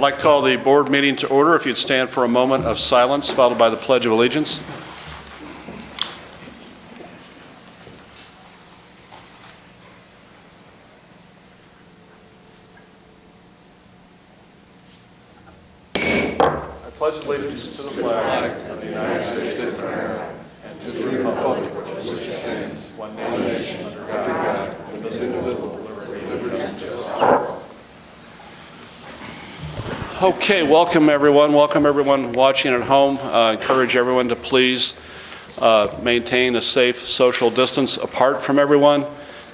I'd like to call the board meeting to order. If you'd stand for a moment of silence, followed by the Pledge of Allegiance. I pledge allegiance to the flag of the United States of America and to the republic which stands one nation under God, indivisible, with liberty and justice for all. Okay, welcome everyone. Welcome everyone watching at home. Encourage everyone to please maintain a safe social distance apart from everyone.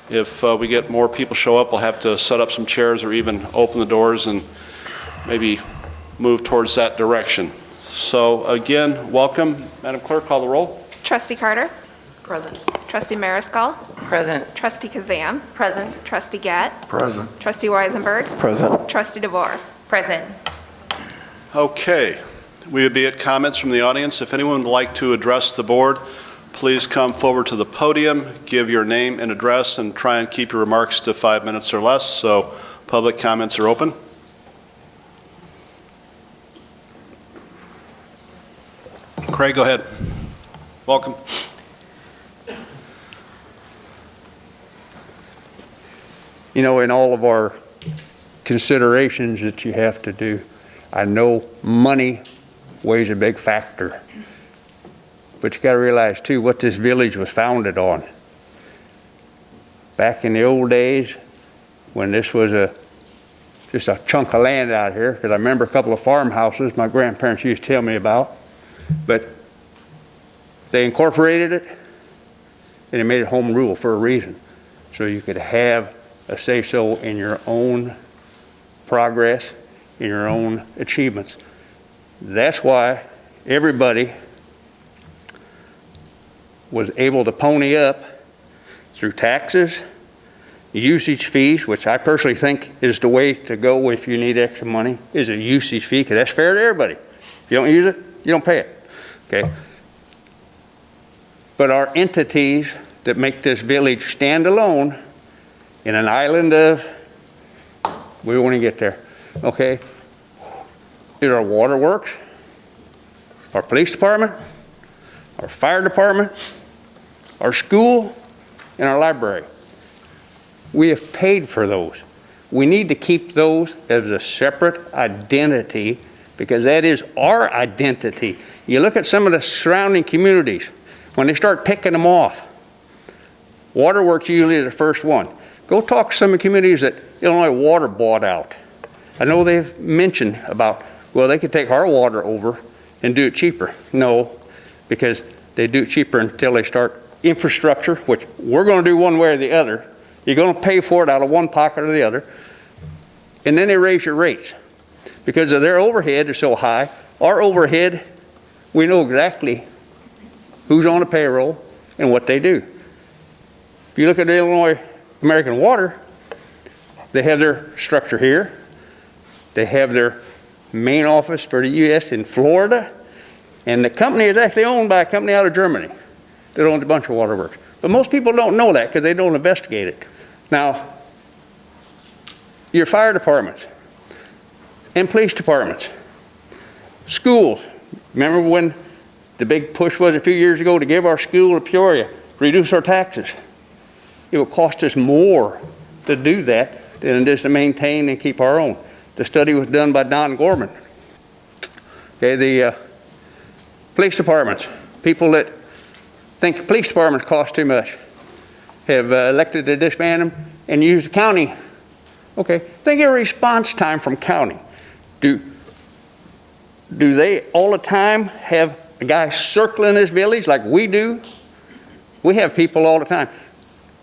If we get more people show up, we'll have to set up some chairs or even open the doors and maybe move towards that direction. So again, welcome. Madam Clerk, call the roll. Trustee Carter? Present. Trustee Mariscal? Present. Trustee Kazan? Present. Trustee Gatt? Present. Trustee Weisenberg? Present. Trustee DeVore? Present. Okay, we would be at comments from the audience. If anyone would like to address the board, please come forward to the podium, give your name and address, and try and keep your remarks to 5 minutes or less. So public comments are open. Craig, go ahead. Welcome. You know, in all of our considerations that you have to do, I know money weighs a big factor, but you got to realize too what this village was founded on. Back in the old days, when this was just a chunk of land out here, because I remember a couple of farmhouses my grandparents used to tell me about, but they incorporated it and they made it home rule for a reason, so you could have a say-so in your own progress, in your own achievements. That's why everybody was able to pony up through taxes, usage fees, which I personally think is the way to go if you need extra money, is a usage fee, because that's fair to everybody. If you don't use it, you don't pay it, okay? But our entities that make this village stand alone in an island of, we want to get there, okay? Is our waterworks, our police department, our fire department, our school, and our library. We have paid for those. We need to keep those as a separate identity because that is our identity. You look at some of the surrounding communities, when they start picking them off, waterworks usually is the first one. Go talk to some of the communities that Illinois Water bought out. I know they've mentioned about, well, they could take our water over and do it cheaper. No, because they do it cheaper until they start infrastructure, which we're going to do one way or the other. You're going to pay for it out of one pocket or the other. And then they raise your rates. Because of their overhead is so high, our overhead, we know exactly who's on the payroll and what they do. If you look at the Illinois American Water, they have their structure here. They have their main office for the U.S. in Florida. And the company is actually owned by a company out of Germany that owns a bunch of waterworks. But most people don't know that because they don't investigate it. Now, your fire departments and police departments, schools. Remember when the big push was a few years ago to give our school to Peoria, reduce our taxes? It will cost us more to do that than it is to maintain and keep our own. The study was done by Don Gorman. Okay, the police departments, people that think police departments cost too much, have elected to disband them and use the county. Okay, think of response time from county. Do they all the time have a guy circling this village like we do? We have people all the time.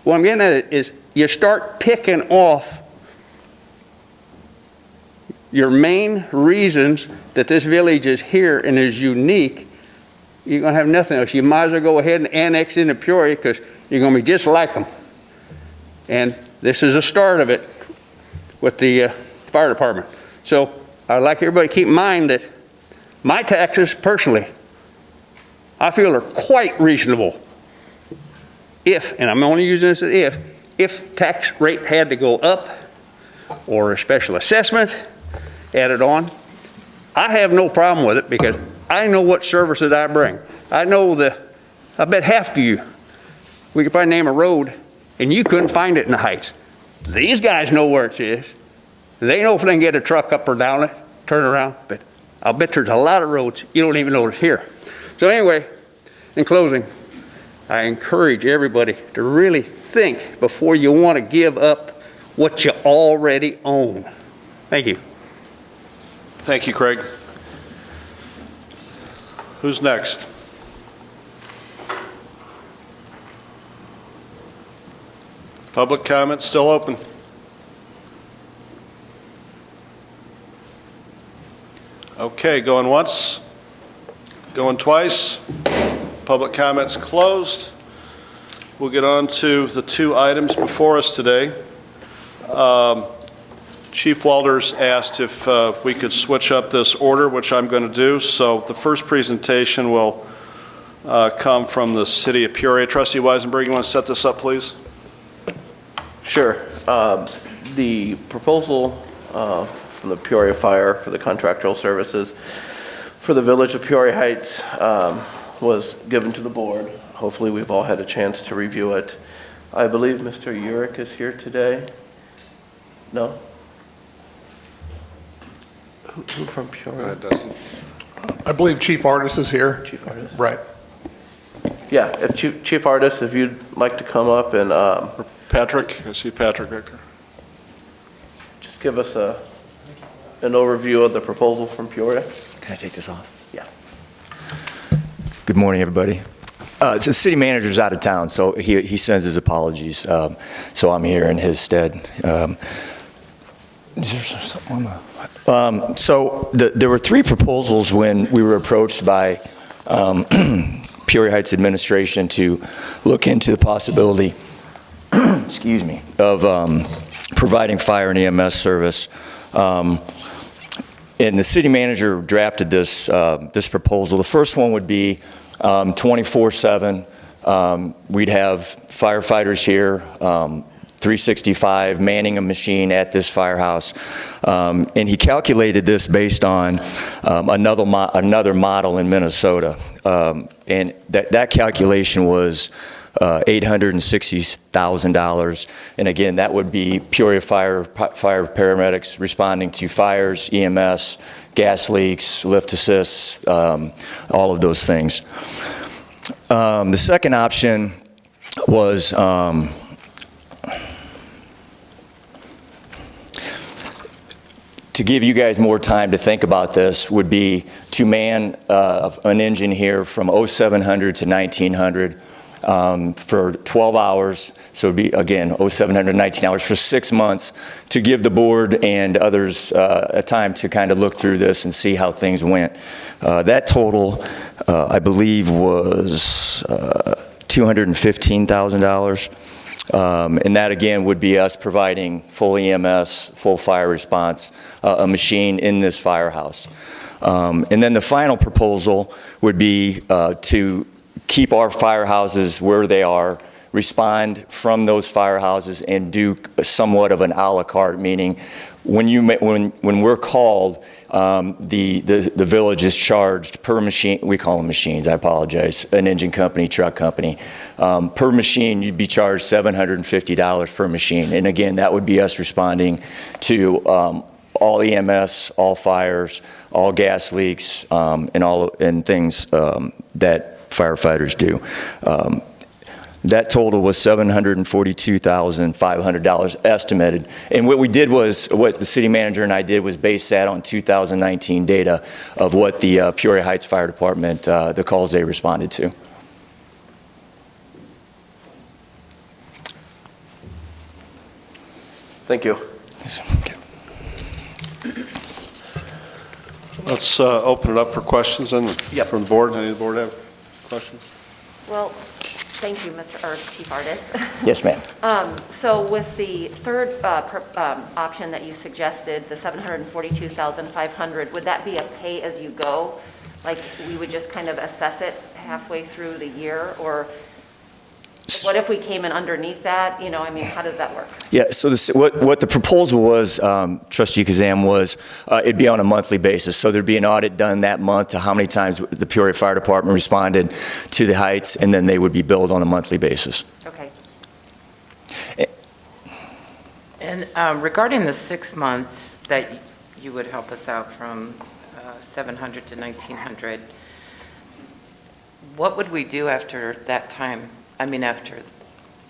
What I'm getting at is you start picking off your main reasons that this village is here and is unique, you're going to have nothing else. You might as well go ahead and annex into Peoria because you're going to be just like them. And this is the start of it with the fire department. So I'd like everybody to keep in mind that my taxes, personally, I feel are quite reasonable. If, and I'm only using this as if tax rate had to go up or a special assessment, added on. I have no problem with it because I know what services I bring. I bet half of you, we could probably name a road and you couldn't find it in the Heights. These guys know where it is. They know if they can get a truck up or down it, turn around, but I'll bet there's a lot of roads you don't even know it's here. So anyway, in closing, I encourage everybody to really think before you want to give up what you already own. Thank you. Thank you, Craig. Who's next? Public comment still open. Okay, going once, going twice. Public comments closed. We'll get on to the two items before us today. Chief Walters asked if we could switch up this order, which I'm going to do. So the first presentation will come from the City of Peoria. Trustee Weisenberg, you want to set this up, please? Sure. The proposal from the Peoria Fire for the contractual services for the Village of Peoria Heights was given to the board. Hopefully we've all had a chance to review it. I believe Mr. Urick is here today. No? Who from Peoria? I believe Chief Artis is here. Chief Artis? Right. Yeah, if Chief Artis, if you'd like to come up and Patrick, I see Patrick right there. just give us an overview of the proposal from Peoria. Can I take this off? Yeah. Good morning, everybody. So the city manager's out of town, so he sends his apologies. So I'm here in his stead. Is there something on the... So there were three proposals when we were approached by Peoria Heights administration to look into the possibility, excuse me, of providing fire and EMS service. And the city manager drafted this proposal. The first one would be 24/7. We'd have firefighters here, 365, manning a machine at this firehouse. And he calculated this based on another model in Minnesota. And that calculation was $860,000. And again, that would be Peoria fire paramedics responding to fires, EMS, gas leaks, lift assists, all of those things. The second option was to give you guys more time to think about this, would be to man an engine here from 0700 to 1900 for 12 hours. So it'd be, again, 0700 to 19 hours for 6 months, to give the board and others a time to kind of look through this and see how things went. That total, I believe, was $215,000. And that, again, would be us providing full EMS, full fire response, a machine in this firehouse. And then the final proposal would be to keep our firehouses where they are, respond from those firehouses, and do somewhat of an a la carte, meaning when we're called, the village is charged per machine. We call them machines, I apologize, an engine company, truck company. Per machine, you'd be charged $750 per machine. And again, that would be us responding to all EMS, all fires, all gas leaks, and things that firefighters do. That total was $742,500 estimated. And what the city manager and I did was base that on 2019 data of what the Peoria Heights Fire Department, the calls they responded to. Thank you. Let's open it up for questions from the board. Any of the board have questions? Well, thank you, Chief Artis. Yes, ma'am. So with the third option that you suggested, the $742,500, would that be a pay-as-you-go? Like we would just kind of assess it halfway through the year, or What if we came in underneath that? You know, I mean, how does that work? Yeah, so what the proposal was, Trustee Kazam, was it'd be on a monthly basis. So there'd be an audit done that month to how many times the Peoria Fire Department responded to the heights, and then they would be billed on a monthly basis. Okay. And regarding the 6 months that you would help us out from 700 to 1,900, what would we do after that time? I mean, after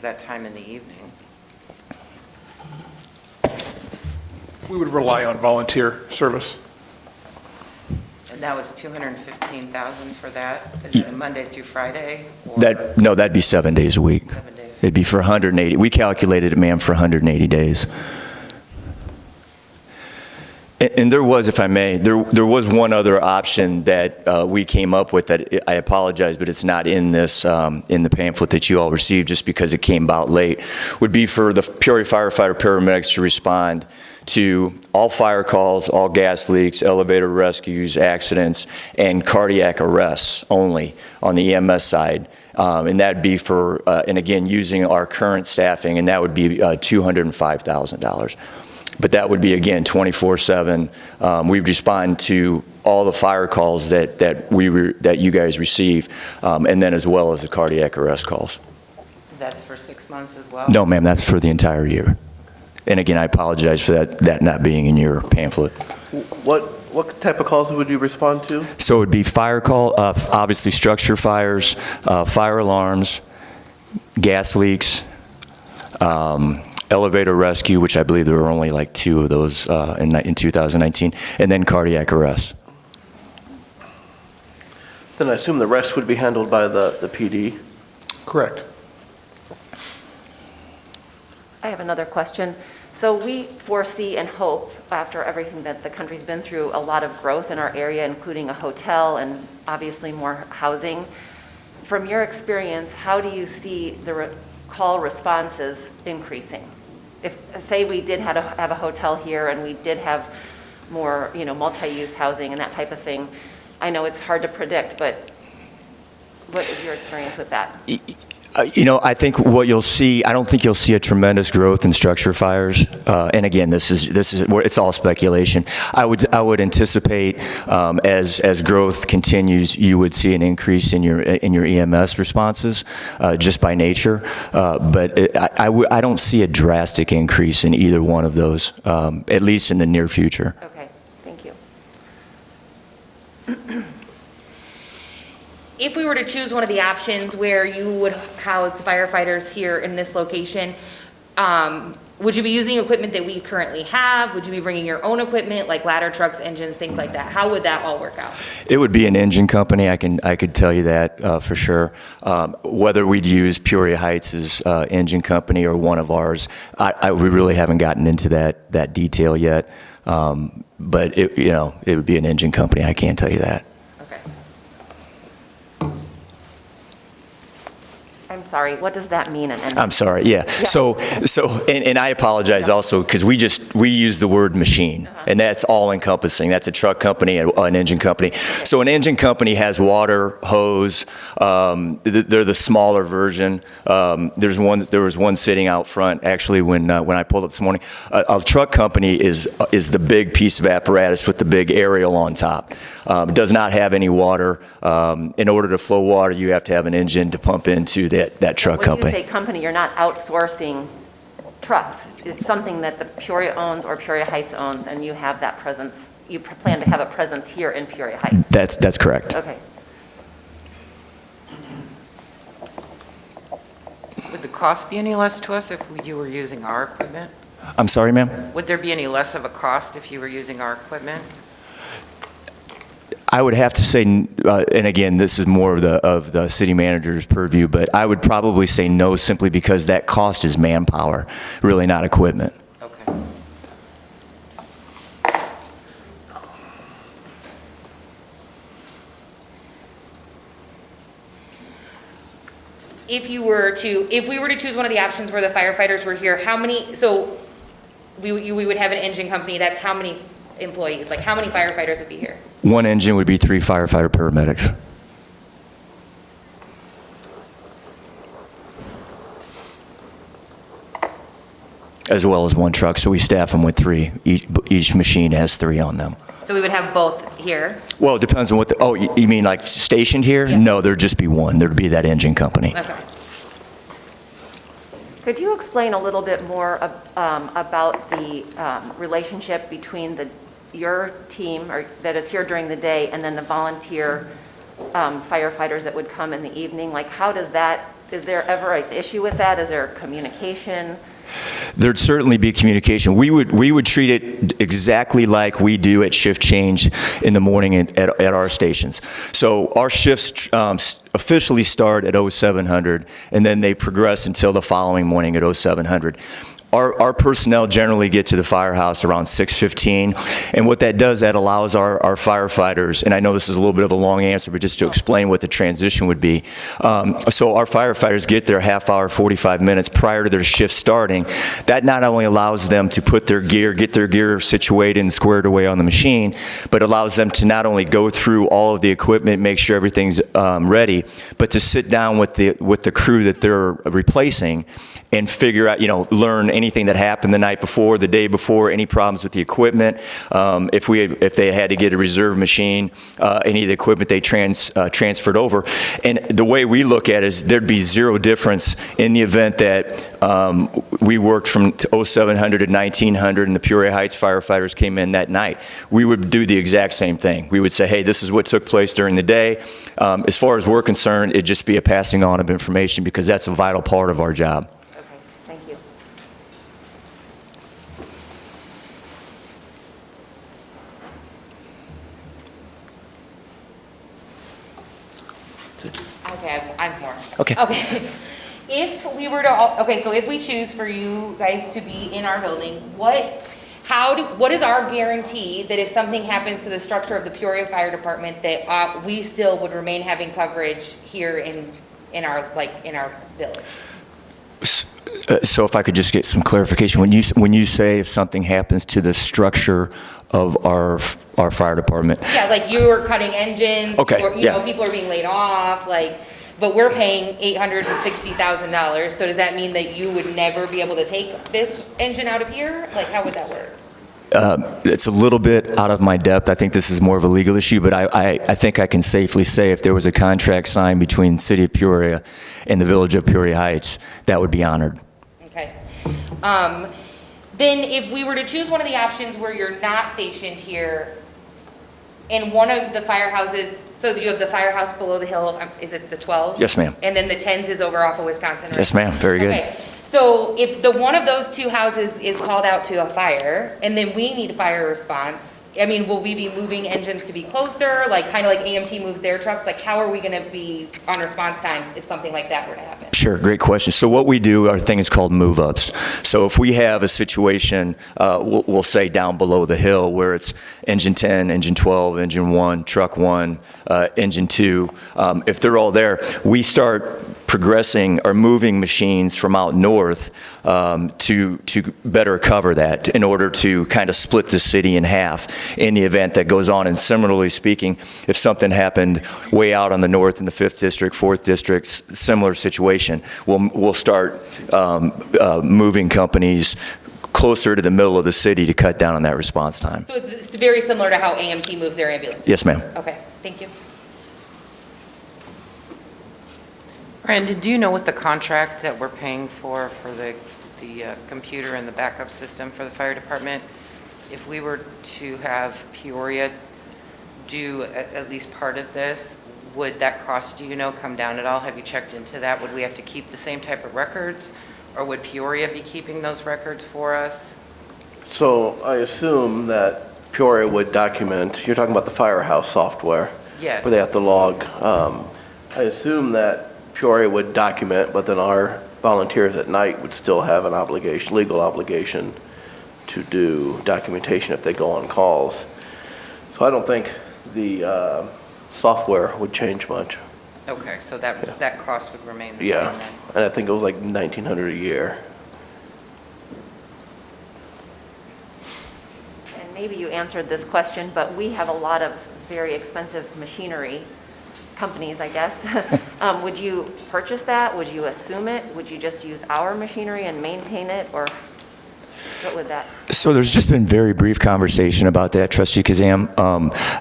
that time in the evening? We would rely on volunteer service. And that was 215,000 for that? Is it Monday through Friday? Or No, that'd be 7 days a week. 7 days? It'd be for 180. We calculated it, ma'am, for 180 days. And there was, if I may, there was one other option that we came up with that I apologize, but it's not in this, in the pamphlet that you all received just because it came about late, would be for the Peoria Firefighter paramedics to respond to all fire calls, all gas leaks, elevator rescues, accidents, and cardiac arrests only on the EMS side. And that'd be for, and again, using our current staffing, and that would be $205,000. But that would be, again, 24/7. We'd respond to all the fire calls that you guys receive, and then as well as the cardiac arrest calls. That's for 6 months as well? No, ma'am, that's for the entire year. And again, I apologize for that not being in your pamphlet. What type of calls would you respond to? So it would be fire call, obviously structure fires, fire alarms, gas leaks, elevator rescue, which I believe there were only like 2 of those in 2019, and then cardiac arrest. Then I assume the rest would be handled by the PD. Correct. I have another question. So we foresee and hope, after everything that the country's been through, a lot of growth in our area, including a hotel and obviously more housing. From your experience, how do you see the call responses increasing? If, say we did have a hotel here and we did have more, you know, multi-use housing and that type of thing, I know it's hard to predict, but what is your experience with that? You know, I think what you'll see, I don't think you'll see a tremendous growth in structure fires. And again, this is it's all speculation. I would anticipate as growth continues, you would see an increase in your EMS responses just by nature. But I don't see a drastic increase in either one of those, at least in the near future. Okay, thank you. If we were to choose one of the options where you would house firefighters here in this location, would you be using equipment that we currently have? Would you be bringing your own equipment, like ladder trucks, engines, things like that? How would that all work out? It would be an engine company. I could tell you that for sure. Whether we'd use Peoria Heights' engine company or one of ours, we really haven't gotten into that detail yet. But it would be an engine company. I can't tell you that. Okay. I'm sorry, what does that mean? I'm sorry, yeah. So, and I apologize also, because we use the word machine, and that's all encompassing. That's a truck company, an engine company. So an engine company has water, hose, they're the smaller version. There was one sitting out front, actually, when I pulled up this morning. A truck company is the big piece of apparatus with the big aerial on top. It does not have any water. In order to flow water, you have to have an engine to pump into that truck company. When you say company, you're not outsourcing trucks. It's something that the Peoria owns or Peoria Heights owns, and you have that presence. You plan to have a presence here in Peoria Heights. That's correct. Okay. Would the cost be any less to us if you were using our equipment? I'm sorry, ma'am? Would there be any less of a cost if you were using our equipment? I would have to say, and again, this is more of the city manager's purview, but I would probably say no, simply because that cost is manpower, really not equipment. Okay. If we were to choose one of the options where the firefighters were here, how many, so we would have an engine company, that's how many employees, like how many firefighters would be here? One engine would be 3 firefighter paramedics. as well as one truck. So we staff them with 3. Each machine has 3 on them. So we would have both here? Well, it depends on what the, oh, you mean like stationed here? Yeah. No, there'd just be one. There'd be that engine company. Okay. Could you explain a little bit more about the relationship between your team that is here during the day and then the volunteer firefighters that would come in the evening? Like, how does that, is there ever an issue with that? Is there communication? There'd certainly be communication. We would treat it exactly like we do at shift change in the morning at our stations. So our shifts officially start at 0700, and then they progress until the following morning at 0700. Our personnel generally get to the firehouse around 6:15, and what that does, that allows our firefighters, and I know this is a little bit of a long answer, but just to explain what the transition would be. So our firefighters get there half hour, 45 minutes prior to their shift starting. That not only allows them to put their gear, get their gear situated and squared away on the machine, but allows them to not only go through all of the equipment, make sure everything's ready, but to sit down with the crew that they're replacing and figure out, learn anything that happened the night before, the day before, any problems with the equipment. If they had to get a reserve machine, any of the equipment they transferred over. And the way we look at it is there'd be zero difference in the event that we worked from 0700 to 1900 and the Peoria Heights firefighters came in that night. We would do the exact same thing. We would say, hey, this is what took place during the day. As far as we're concerned, it'd just be a passing on of information because that's a vital part of our job. Thank you. Okay, I'm more. Okay. Okay. If we were to, okay, so if we choose for you guys to be in our building, what is our guarantee that if something happens to the structure of the Peoria Fire Department, that we still would remain having coverage here in our village? So if I could just get some clarification, when you say if something happens to the structure of our fire department. Yeah, like you were cutting engines. Okay, People are being laid off, but we're paying $860,000. So does that mean that you would never be able to take this engine out of here? Like, how would that work? It's a little bit out of my depth. I think this is more of a legal issue, but I think I can safely say if there was a contract signed between the City of Peoria and the Village of Peoria Heights, that would be honored. Okay. Then if we were to choose one of the options where you're not stationed here, in one of the firehouses, so you have the firehouse below the hill, is it the 12? Yes, ma'am. And then the 10s is over off of Wisconsin, right? Yes, ma'am. Very good. Okay. So if the one of those 2 houses is called out to a fire, and then we need fire response, I mean, will we be moving engines to be closer, kind of like AMT moves their trucks? Like, how are we going to be on response times if something like that were to happen? Sure, great question. So what we do, our thing is called move-ups. So if we have a situation, we'll say down below the hill where it's engine 10, engine 12, engine 1, truck 1, engine 2, if they're all there, we start progressing or moving machines from out north to better cover that in order to kind of split the city in half in the event that goes on. And similarly speaking, if something happened way out on the north in the 5th District, 4th District, similar situation, we'll start moving companies closer to the middle of the city to cut down on that response time. So it's very similar to how AMT moves their ambulances? Yes, ma'am. Okay, thank you. Brandon, do you know what the contract that we're paying for the computer and the backup system for the fire department, if we were to have Peoria do at least part of this, would that cost, come down at all? Have you checked into that? Would we have to keep the same type of records, or would Peoria be keeping those records for us? So I assume that Peoria would document, you're talking about the firehouse software? Yes. Where they have to log. I assume that Peoria would document, but then our volunteers at night would still have an obligation, legal obligation to do documentation if they go on calls. So I don't think the software would change much. Okay, so that cost would remain the same Yeah, then? and I think it was like $1,900 a year. And maybe you answered this question, but we have a lot of very expensive machinery companies, I guess. Would you purchase that? Would you assume it? Would you just use our machinery and maintain it? Or What would that? So there's just been very brief conversation about that, Trustee Kazam.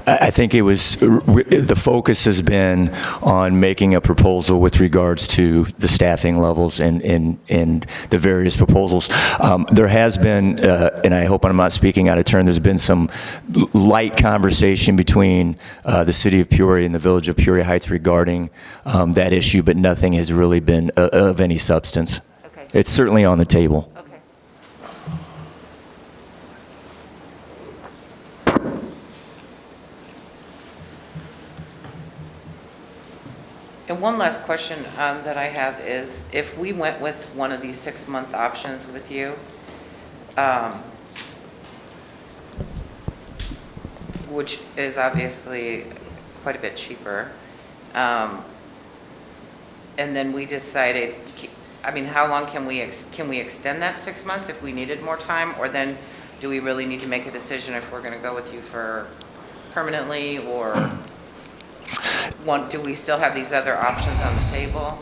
I think it was, the focus has been on making a proposal with regards to the staffing levels and the various proposals. There has been, and I hope I'm not speaking out of turn, there's been some light conversation between the City of Peoria and the Village of Peoria Heights regarding that issue, but nothing has really been of any substance. Okay. It's certainly on the table. Okay. And one last question that I have is, if we went with one of these 6-month options with you, which is obviously quite a bit cheaper, and then we decided, I mean, how long can we extend that 6 months if we needed more time? Or then do we really need to make a decision if we're going to go with you for permanently, or do we still have these other options on the table?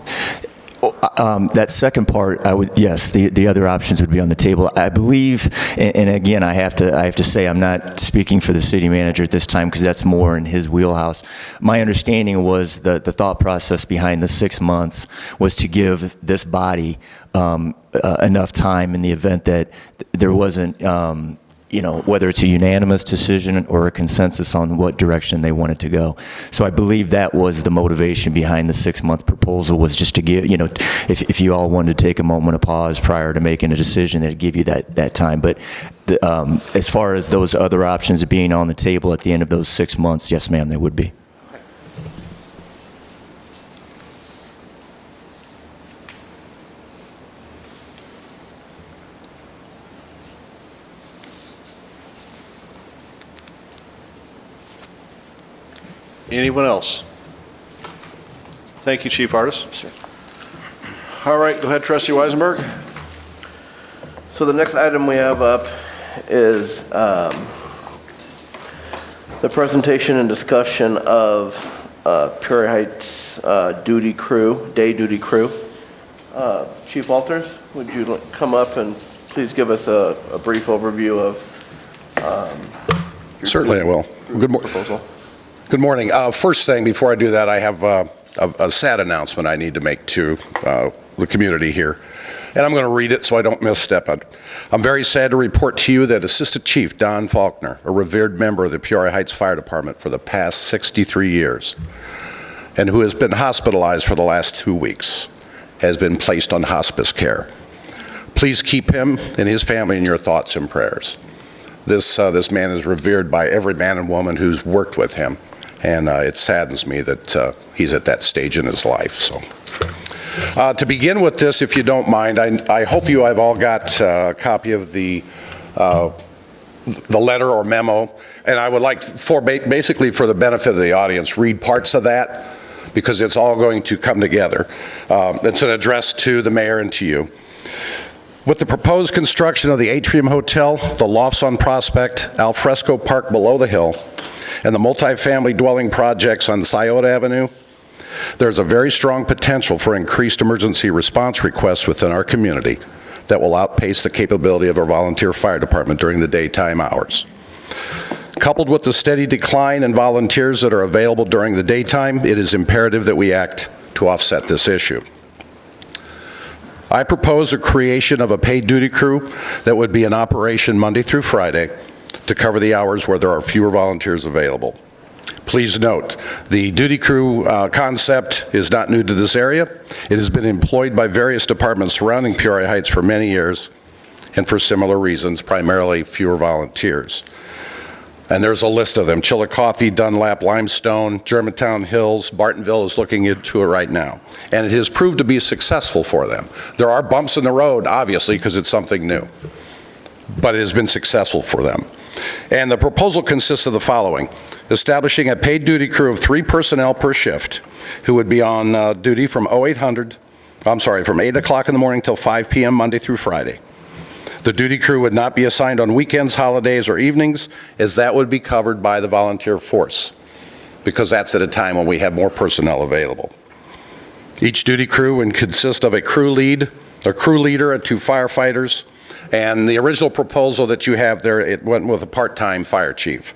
That second part, yes, the other options would be on the table. I believe, and again, I have to say, I'm not speaking for the city manager at this time because that's more in his wheelhouse. My understanding was the thought process behind the 6 months was to give this body enough time in the event that there wasn't, whether it's a unanimous decision or a consensus on what direction they wanted to go. So I believe that was the motivation behind the 6-month proposal, was just to give, if you all wanted to take a moment of pause prior to making a decision, that'd give you that time. But as far as those other options being on the table at the end of those 6 months, yes, ma'am, they would be. Anyone else? Thank you, Chief Artis. Sure. All right, go ahead, Trustee Weisenberg. So the next item we have up is the presentation and discussion of Peoria Heights duty crew, day duty crew. Chief Walters, would you come up and please give us a brief overview of your Certainly I will. proposal? Good morning. First thing, before I do that, I have a sad announcement I need to make to the community here. And I'm going to read it so I don't misstep it. I'm very sad to report to you that Assistant Chief Don Faulkner, a revered member of the Peoria Heights Fire Department for the past 63 years, and who has been hospitalized for the last 2 weeks, has been placed on hospice care. Please keep him and his family in your thoughts and prayers. This man is revered by every man and woman who's worked with him. And it saddens me that he's at that stage in his life. So, to begin with this, if you don't mind, I hope you have all got a copy of the letter or memo, and I would like, basically for the benefit of the audience, read parts of that because it's all going to come together. It's an address to the mayor and to you. With the proposed construction of the Atrium Hotel, the Lofts on Prospect, Alfresco Park below the hill, and the multifamily dwelling projects on Scioto Avenue, there's a very strong potential for increased emergency response requests within our community that will outpace the capability of our volunteer fire department during the daytime hours. Coupled with the steady decline in volunteers that are available during the daytime, it is imperative that we act to offset this issue. I propose a creation of a paid duty crew that would be in operation Monday through Friday to cover the hours where there are fewer volunteers available. Please note, the duty crew concept is not new to this area. It has been employed by various departments surrounding Peoria Heights for many years, and for similar reasons, primarily fewer volunteers. And there's a list of them: Chillicothe, Dunlap, Limestone, Germantown Hills, Bartonville is looking into it right now. And it has proved to be successful for them. There are bumps in the road, obviously, because it's something new, but it has been successful for them. And the proposal consists of the following: establishing a paid duty crew of 3 personnel per shift who would be on duty from 8 o'clock in the morning till 5 p.m. Monday through Friday. The duty crew would not be assigned on weekends, holidays, or evenings, as that would be covered by the volunteer force, because that's at a time when we have more personnel available. Each duty crew would consist of a crew leader and 2 firefighters, And the original proposal that you have there, it went with a part-time fire chief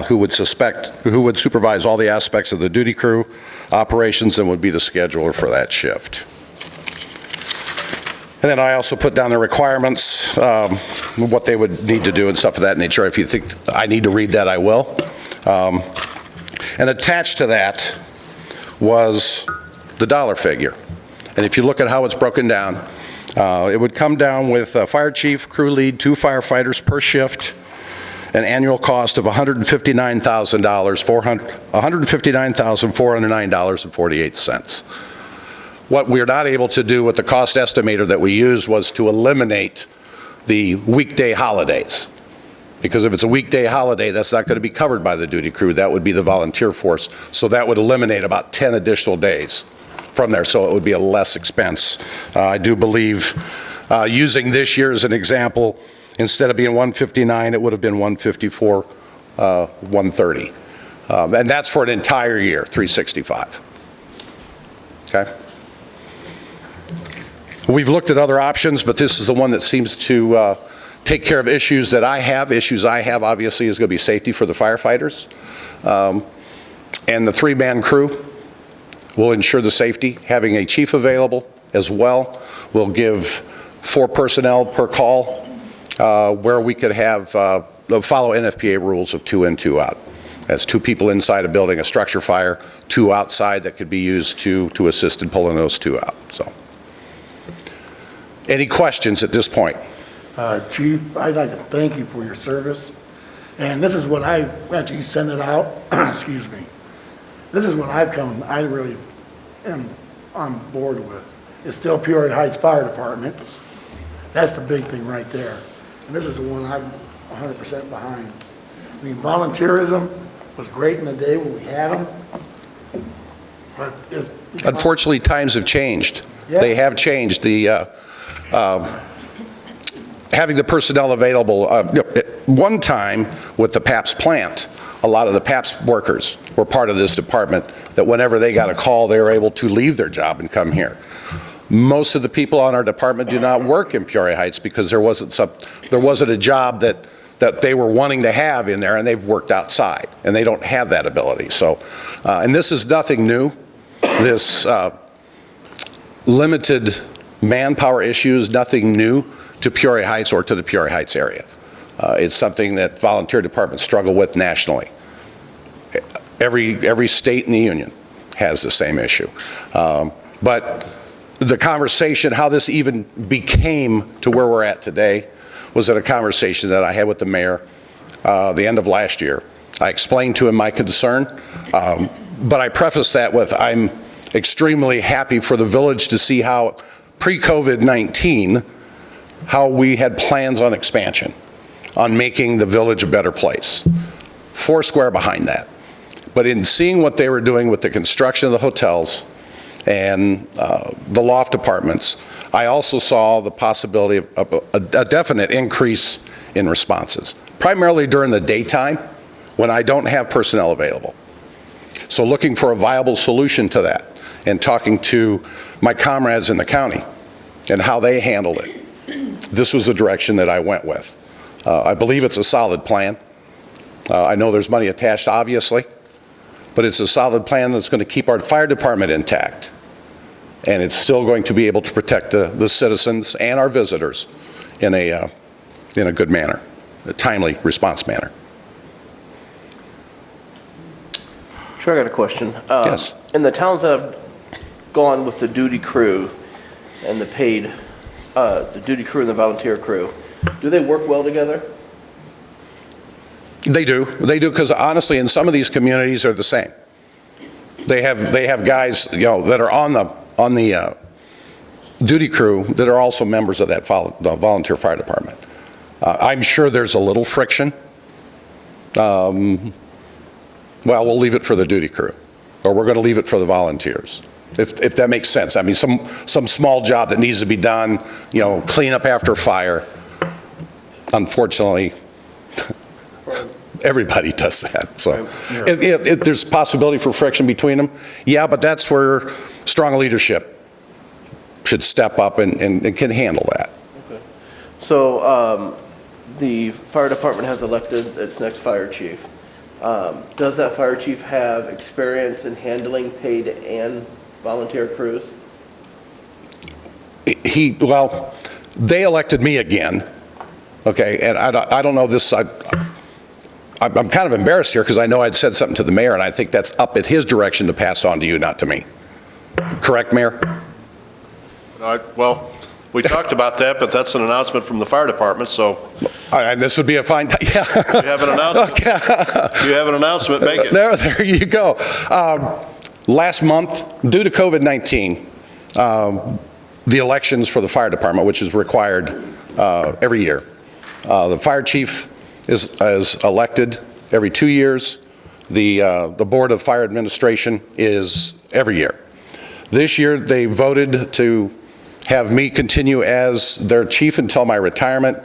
who would supervise all the aspects of the duty crew operations and would be the scheduler for that shift. And then I also put down the requirements, what they would need to do and stuff of that nature. If you think I need to read that, I will. And attached to that was the dollar figure. And if you look at how it's broken down, it would come down with a fire chief, crew lead, 2 firefighters per shift, an annual cost of $159,409.48. What we're not able to do with the cost estimator that we used was to eliminate the weekday holidays. Because if it's a weekday holiday, that's not going to be covered by the duty crew. That would be the volunteer force. So that would eliminate about 10 additional days from there. So it would be a less expense. I do believe, using this year as an example, instead of being 159, it would have been 154, 130. And that's for an entire year, 365. Okay? We've looked at other options, but this is the one that seems to take care of issues that I have. Issues I have, obviously, is going to be safety for the firefighters. And the 3-man crew will ensure the safety. Having a chief available as well will give 4 personnel per call, where we could have follow NFPA rules of 2 in, 2 out. That's 2 people inside a building, a structure fire, 2 outside that could be used to assist in pulling those 2 out. So, any questions at this point? Chief, I'd like to thank you for your service. And this is what after you send it out, excuse me, this is what I really am on board with. It's still Peoria Heights Fire Department. That's the big thing right there. And this is the one I'm 100% behind. I mean, volunteerism was great in the day when we had them, but Unfortunately, times have changed. Yeah. They have changed. Having the personnel available, one time with the PAPS plant, a lot of the PAPS workers were part of this department, that whenever they got a call, they were able to leave their job and come here. Most of the people on our department do not work in Peoria Heights because there wasn't a job that they were wanting to have in there, and they've worked outside, and they don't have that ability. So, and this is nothing new. This limited manpower issue is nothing new to Peoria Heights or to the Peoria Heights area. It's something that volunteer departments struggle with nationally. Every state in the union has the same issue. But the conversation, how this even became to where we're at today, was at a conversation that I had with the mayor the end of last year. I explained to him my concern, but I prefaced that with, I'm extremely happy for the village to see how pre-COVID-19, how we had plans on expansion, on making the village a better place. Foursquare behind that. But in seeing what they were doing with the construction of the hotels and the loft apartments, I also saw the possibility of a definite increase in responses, primarily during the daytime when I don't have personnel available. So looking for a viable solution to that and talking to my comrades in the county and how they handled it. This was the direction that I went with. I believe it's a solid plan. I know there's money attached, obviously, but it's a solid plan that's going to keep our fire department intact. And it's still going to be able to protect the citizens and our visitors in a good manner, a timely response manner. Sure, I got a question. Yes. In the towns that have gone with the duty crew and the paid, the duty crew and the volunteer crew, do they work well together? They do, because honestly, in some of these communities are the same. They have guys, that are on the duty crew that are also members of that the volunteer fire department. I'm sure there's a little friction. Well, we'll leave it for the duty crew, or we're going to leave it for the volunteers, if that makes sense. I mean, some small job that needs to be done, clean up after fire. Unfortunately, everybody does that. So there's possibility for friction between them. Yeah, but that's where strong leadership should step up and can handle that. Okay. So, the fire department has elected its next fire chief. Does that fire chief have experience in handling paid and volunteer crews? Well, they elected me again, okay, and I don't know this, I'm kind of embarrassed here because I know I'd said something to the mayor, and I think that's up at his direction to pass on to you, not to me. Correct, Mayor? Well, we talked about that, but that's an announcement from the fire department, so And this would be a fine, yeah. you have an announcement. You have an announcement, make it. There you go. Last month, due to COVID-19, the elections for the fire department, which is required every year, the fire chief is elected every 2 years. The Board of Fire Administration is every year. This year, they voted to have me continue as their chief until my retirement,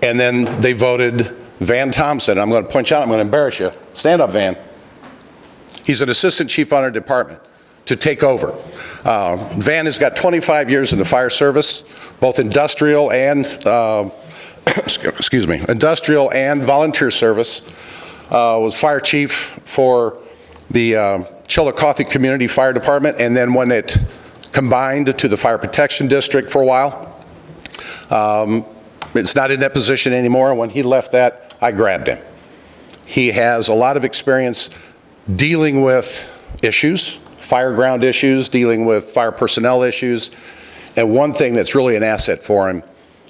and then they voted Van Thompson. I'm going to point you out, I'm going to embarrass you. Stand up, Van. He's an assistant chief on our department to take over. Van has got 25 years in the fire service, both industrial and, excuse me, industrial and volunteer service. Was fire chief for the Chillicothe Community Fire Department, and then when it combined to the Fire Protection District for a while. It's not in that position anymore. When he left that, I grabbed him. He has a lot of experience dealing with issues, fire ground issues, dealing with fire personnel issues, and one thing that's really an asset for him,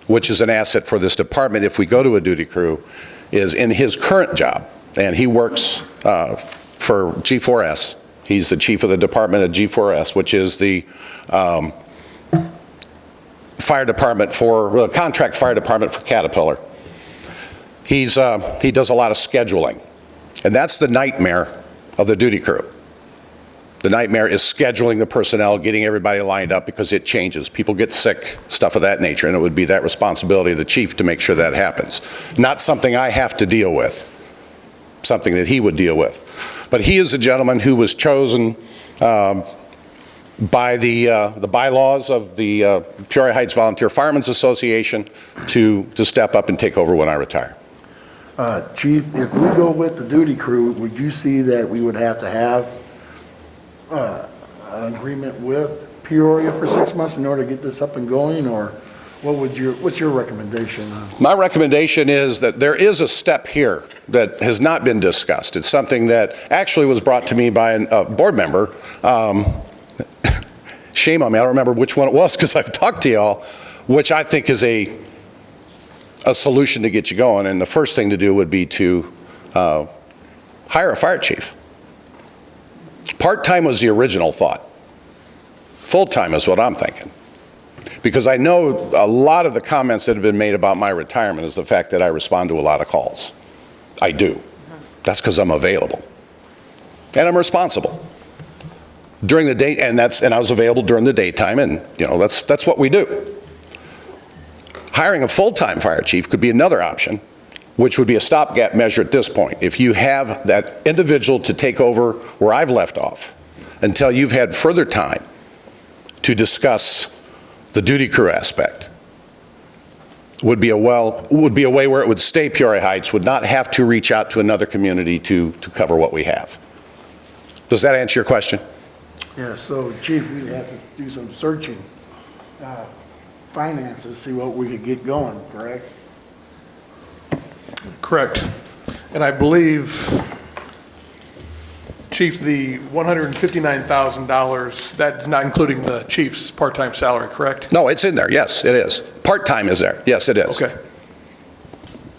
which is an asset for this department if we go to a duty crew, is in his current job, and he works for G4S. He's the chief of the department at G4S, which is the fire department for, contract fire department for Caterpillar. He does a lot of scheduling, and that's the nightmare of the duty crew. The nightmare is scheduling the personnel, getting everybody lined up because it changes. People get sick, stuff of that nature, and it would be that responsibility of the chief to make sure that happens. Not something I have to deal with, something that he would deal with. But he is a gentleman who was chosen by the bylaws of the Peoria Heights Volunteer Firemen's Association to step up and take over when I retire. Chief, if we go with the duty crew, would you see that we would have to have an agreement with Peoria for 6 months in order to get this up and going, or what's your recommendation? My recommendation is that there is a step here that has not been discussed. It's something that actually was brought to me by a board member. Shame on me, I don't remember which one it was because I've talked to y'all, which I think is a solution to get you going. And the first thing to do would be to hire a fire chief. Part-time was the original thought. Full-time is what I'm thinking. Because I know a lot of the comments that have been made about my retirement is the fact that I respond to a lot of calls. I do. That's because I'm available. And I'm responsible. During the day, and I was available during the daytime, and that's what we do. Hiring a full-time fire chief could be another option, which would be a stopgap measure at this point. If you have that individual to take over where I've left off until you've had further time to discuss the duty crew aspect, would be a way where it would stay Peoria Heights, would not have to reach out to another community to cover what we have. Does that answer your question? Yeah, so Chief, we'd have to do some searching, finances, see what we could get going, correct? Correct. And I believe, Chief, the $159,000, that's not including the chief's part-time salary, correct? No, it's in there. Yes, it is. Part-time is there. Yes, it is. Okay.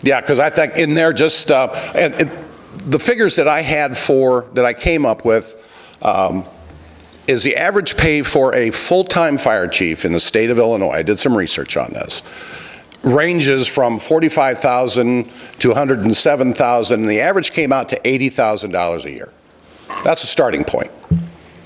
Yeah, because I think in there just, and the figures that I had that I came up with, is the average pay for a full-time fire chief in the state of Illinois, I did some research on this, ranges from $45,000 to $107,000, and the average came out to $80,000 a year. That's a starting point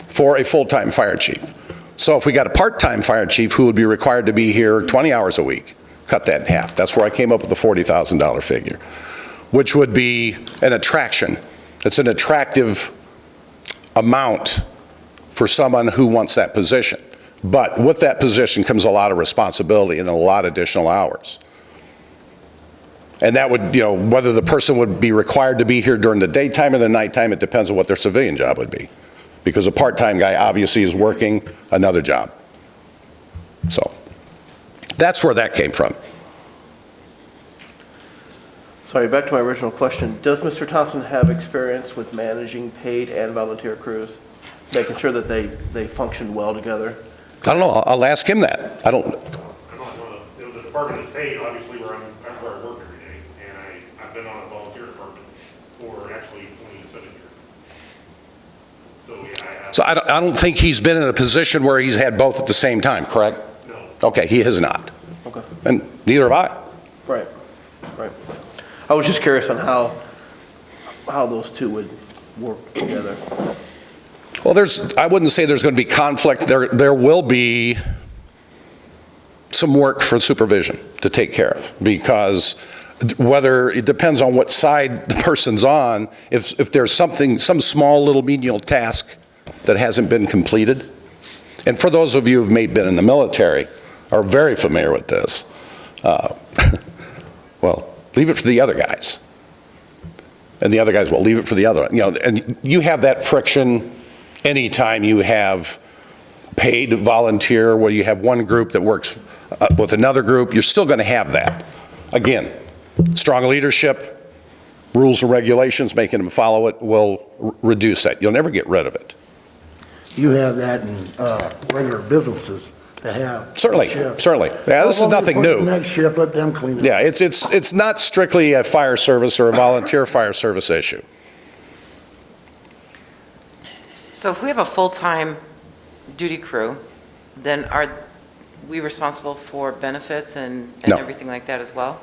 for a full-time fire chief. So if we got a part-time fire chief who would be required to be here 20 hours a week, cut that in half. That's where I came up with the $40,000 figure, which would be an attraction. It's an attractive amount for someone who wants that position. But with that position comes a lot of responsibility and a lot of additional hours. And that would, whether the person would be required to be here during the daytime or the nighttime, it depends on what their civilian job would be. Because a part-time guy obviously is working another job. So that's where that came from. Sorry, back to my original question. Does Mr. Thompson have experience with managing paid and volunteer crews? Making sure that they function well together? I don't know. I'll ask him that. I don't. The department is paid, obviously, where I work every day, and I've been on a volunteer department for actually 27 years. So, yeah, I have. So I don't think he's been in a position where he's had both at the same time, correct? No. Okay, he has not. Okay. And neither have I. Right. I was just curious on how those two would work together. Well, I wouldn't say there's going to be conflict. There will be some work for supervision to take care of, because whether it depends on what side the person's on, if there's some small little menial task that hasn't been completed. And for those of you who've been in the military, are very familiar with this, well, leave it for the other guys. And the other guys will leave it for the other. And you have that friction anytime you have paid volunteer, where you have one group that works with another group. You're still going to have that. Again, strong leadership, rules and regulations, making them follow it will reduce that. You'll never get rid of it. You have that in regular businesses that have. Certainly. Yeah, this is nothing new. Next shift, let them clean it. Yeah, it's not strictly a fire service or a volunteer fire service issue. So if we have a full-time duty crew, then are we responsible for benefits and No. everything like that as well?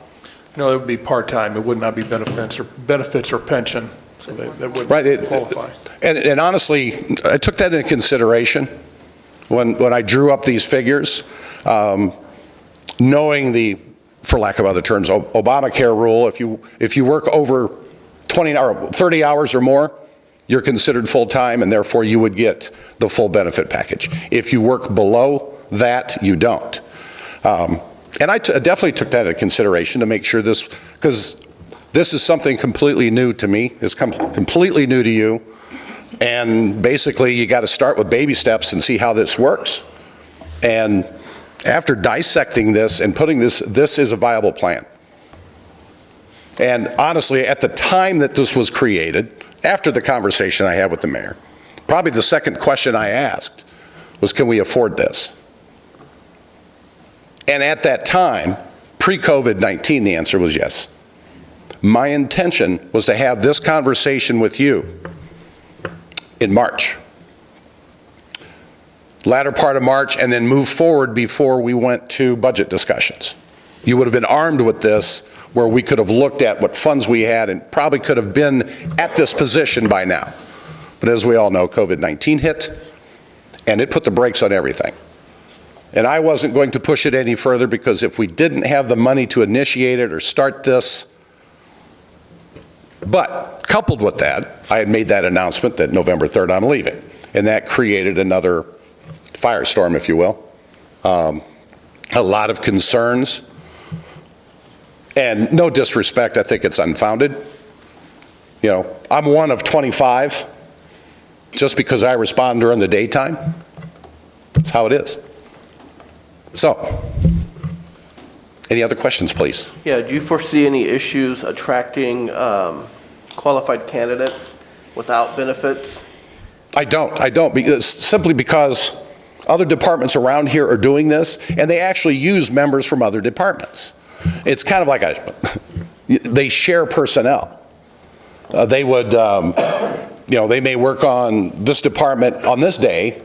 No, it would be part-time. It would not be benefits or pension, so that would Right. qualify. And honestly, I took that into consideration when I drew up these figures, knowing the, for lack of other terms, Obamacare rule. If you work over 20 or 30 hours or more, you're considered full-time, and therefore you would get the full benefit package. If you work below that, you don't. And I definitely took that into consideration to make sure this, because this is something completely new to me, it's completely new to you, and basically you got to start with baby steps and see how this works. And after dissecting this and putting this is a viable plan. And honestly, at the time that this was created, after the conversation I had with the mayor, probably the second question I asked was, can we afford this? And at that time, pre-COVID-19, the answer was yes. My intention was to have this conversation with you in March, latter part of March, and then move forward before we went to budget discussions. You would have been armed with this, where we could have looked at what funds we had and probably could have been at this position by now. But as we all know, COVID-19 hit, and it put the brakes on everything. And I wasn't going to push it any further, because if we didn't have the money to initiate it or start this, but coupled with that, I had made that announcement that November 3rd I'm leaving. And that created another firestorm, if you will. A lot of concerns. And no disrespect, I think it's unfounded. I'm one of 25, just because I respond during the daytime. That's how it is. So, any other questions, please? Yeah, do you foresee any issues attracting qualified candidates without benefits? I don't, simply because other departments around here are doing this, and they actually use members from other departments. It's kind of like they share personnel. They would, they may work on this department on this day,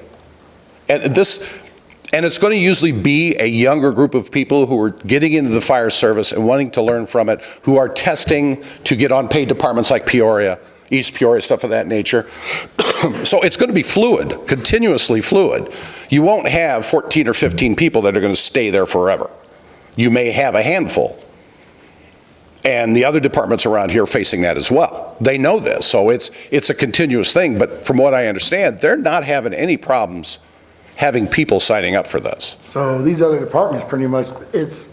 and it's going to usually be a younger group of people who are getting into the fire service and wanting to learn from it, who are testing to get on paid departments like Peoria, East Peoria, stuff of that nature. So it's going to be fluid, continuously fluid. You won't have 14 or 15 people that are going to stay there forever. You may have a handful. And the other departments around here are facing that as well. They know this, so it's a continuous thing. But from what I understand, they're not having any problems having people signing up for this. So these other departments, pretty much, it's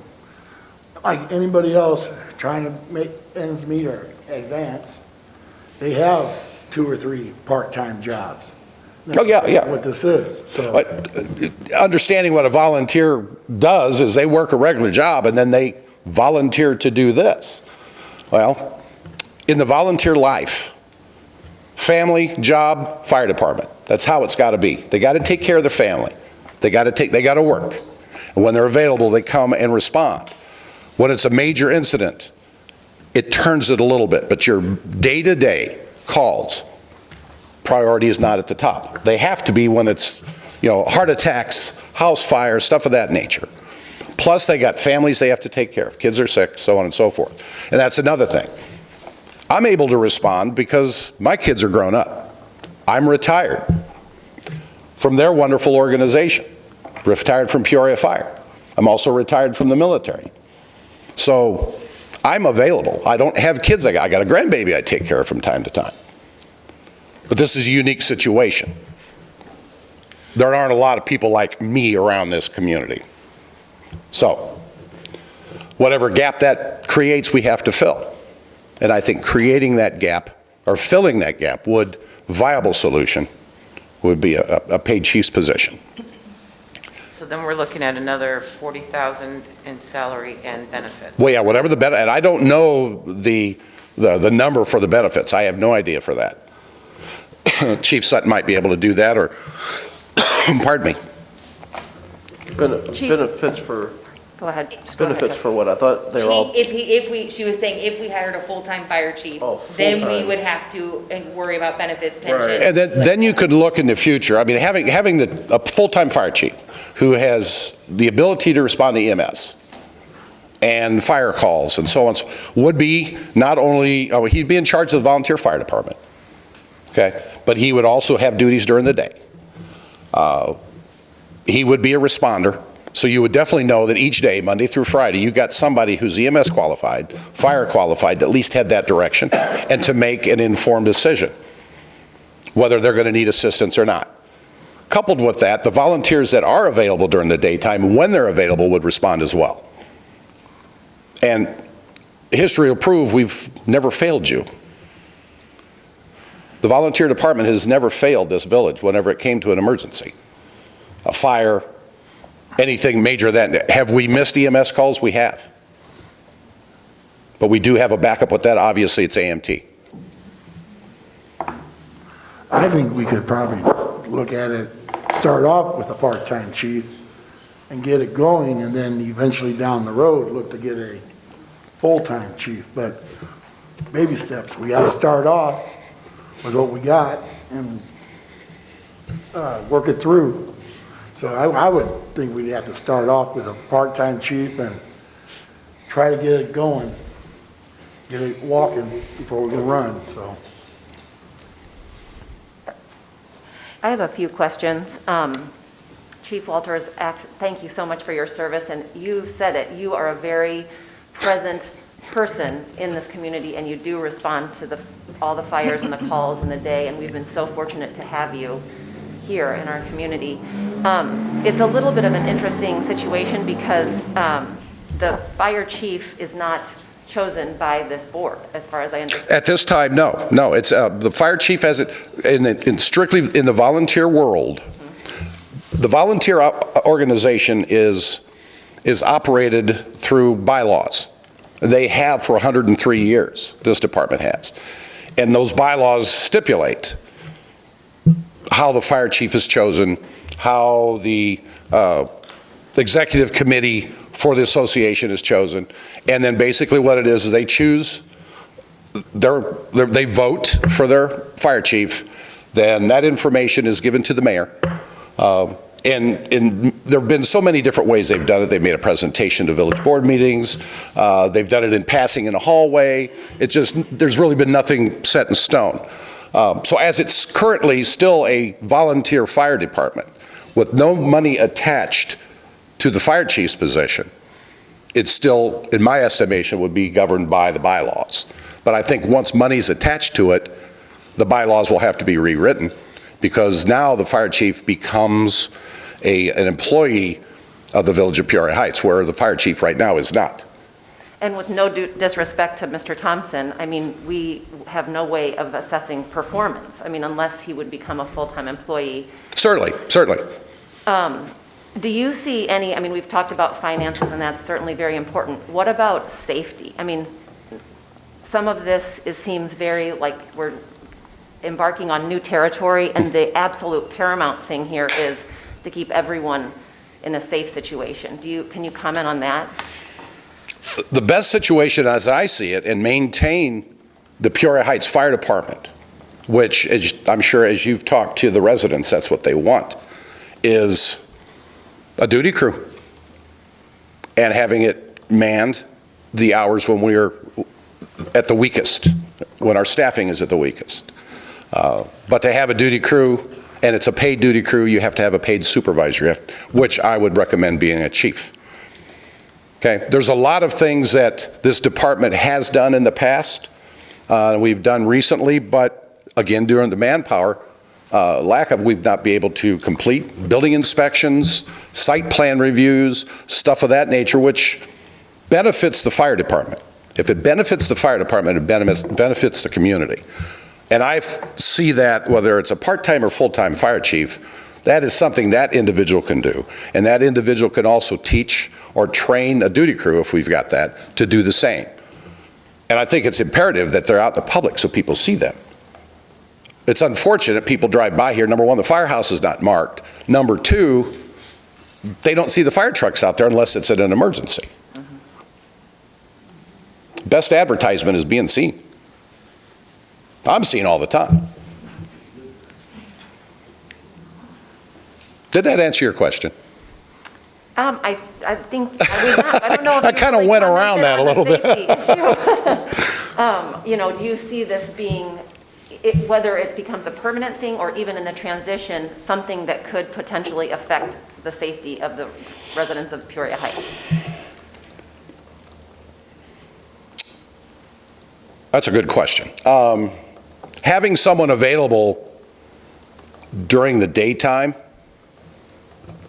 like anybody else trying to make ends meet or advance, they have 2 or 3 part-time jobs. Oh, yeah. What this is, so. But understanding what a volunteer does is they work a regular job and then they volunteer to do this. Well, in the volunteer life, family, job, fire department, that's how it's got to be. They got to take care of their family. They got to work. And when they're available, they come and respond. When it's a major incident, it turns it a little bit, but your day-to-day calls, priority is not at the top. They have to be when it's, heart attacks, house fires, stuff of that nature. Plus, they got families they have to take care of. Kids are sick, so on and so forth. And that's another thing. I'm able to respond because my kids are grown up. I'm retired from their wonderful organization, retired from Peoria Fire. I'm also retired from the military. So I'm available. I don't have kids. I got a grandbaby I take care of from time to time. But this is a unique situation. There aren't a lot of people like me around this community. So whatever gap that creates, we have to fill. And I think creating that gap or filling that gap viable solution would be a paid chief's position. So then we're looking at another 40,000 in salary and benefits. Well, yeah, whatever the benefit, and I don't know the number for the benefits. I have no idea for that. Chief Sutton might be able to do that, or, pardon me. Benefits for, Go ahead. Just go ahead, benefits Jeff. for what? I thought they were all, She was saying if we hired a full-time fire chief, Oh, then we full-time. would have to worry about benefits, pension. Right. And then you could look in the future. I mean, having a full-time fire chief who has the ability to respond to EMS and fire calls and so on would be not only, he'd be in charge of the volunteer fire department, okay? But he would also have duties during the day. He would be a responder. So you would definitely know that each day, Monday through Friday, you got somebody who's EMS qualified, fire qualified, that at least had that direction, and to make an informed decision, whether they're going to need assistance or not. Coupled with that, the volunteers that are available during the daytime, when they're available, would respond as well. And history will prove we've never failed you. The volunteer department has never failed this village whenever it came to an emergency, a fire, anything major that. Have we missed EMS calls? We have. But we do have a backup with that. Obviously, it's AMT. I think we could probably look at it, start off with a part-time chief and get it going, and then eventually down the road, look to get a full-time chief. But baby steps, we got to start off with what we got and work it through. So I would think we'd have to start off with a part-time chief and try to get it going, get it walking before we can run, so. I have a few questions. Chief Walters, thank you so much for your service, and you said it, you are a very present person in this community, and you do respond to all the fires and the calls in the day, and we've been so fortunate to have you here in our community. It's a little bit of an interesting situation because the fire chief is not chosen by this board, as far as I understand. At this time, no. No, it's the fire chief has it in strictly in the volunteer world. The volunteer organization is operated through bylaws. They have for 103 years, this department has. And those bylaws stipulate how the fire chief is chosen, how the executive committee for the association is chosen, and then basically what it is they choose, they vote for their fire chief, then that information is given to the mayor. And there have been so many different ways they've done it. They've made a presentation to village board meetings. They've done it in passing in a hallway. There's really been nothing set in stone. So as it's currently still a volunteer fire department with no money attached to the fire chief's position, it's still, in my estimation, would be governed by the bylaws. But I think once money's attached to it, the bylaws will have to be rewritten, because now the fire chief becomes an employee of the village of Peoria Heights, where the fire chief right now is not. And with no disrespect to Mr. Thompson, I mean, we have no way of assessing performance. I mean, unless he would become a full-time employee. Certainly, certainly. Do you see any, I mean, we've talked about finances, and that's certainly very important. What about safety? I mean, some of this seems very like we're embarking on new territory, and the absolute paramount thing here is to keep everyone in a safe situation. Can you comment on that? The best situation, as I see it, and maintain the Peoria Heights Fire Department, which is, I'm sure as you've talked to the residents, that's what they want, is a duty crew and having it manned the hours when we're at the weakest, when our staffing is at the weakest. But to have a duty crew, and it's a paid duty crew, you have to have a paid supervisor, which I would recommend being a chief. Okay, there's a lot of things that this department has done in the past, we've done recently, but again, during the manpower lack of, we've not been able to complete building inspections, site plan reviews, stuff of that nature, which benefits the fire department. If it benefits the fire department, it benefits the community. And I see that whether it's a part-time or full-time fire chief, that is something that individual can do. And that individual can also teach or train a duty crew, if we've got that, to do the same. And I think it's imperative that they're out in the public so people see them. It's unfortunate people drive by here. Number one, the firehouse is not marked. Number two, they don't see the fire trucks out there unless it's in an emergency. Best advertisement is being seen. I'm seen all the time. Did that answer your question? I think, I don't know if I kind of went around that a little bit. You know, do you see this being, whether it becomes a permanent thing or even in the transition, something that could potentially affect the safety of the residents of Peoria Heights? That's a good question. Having someone available during the daytime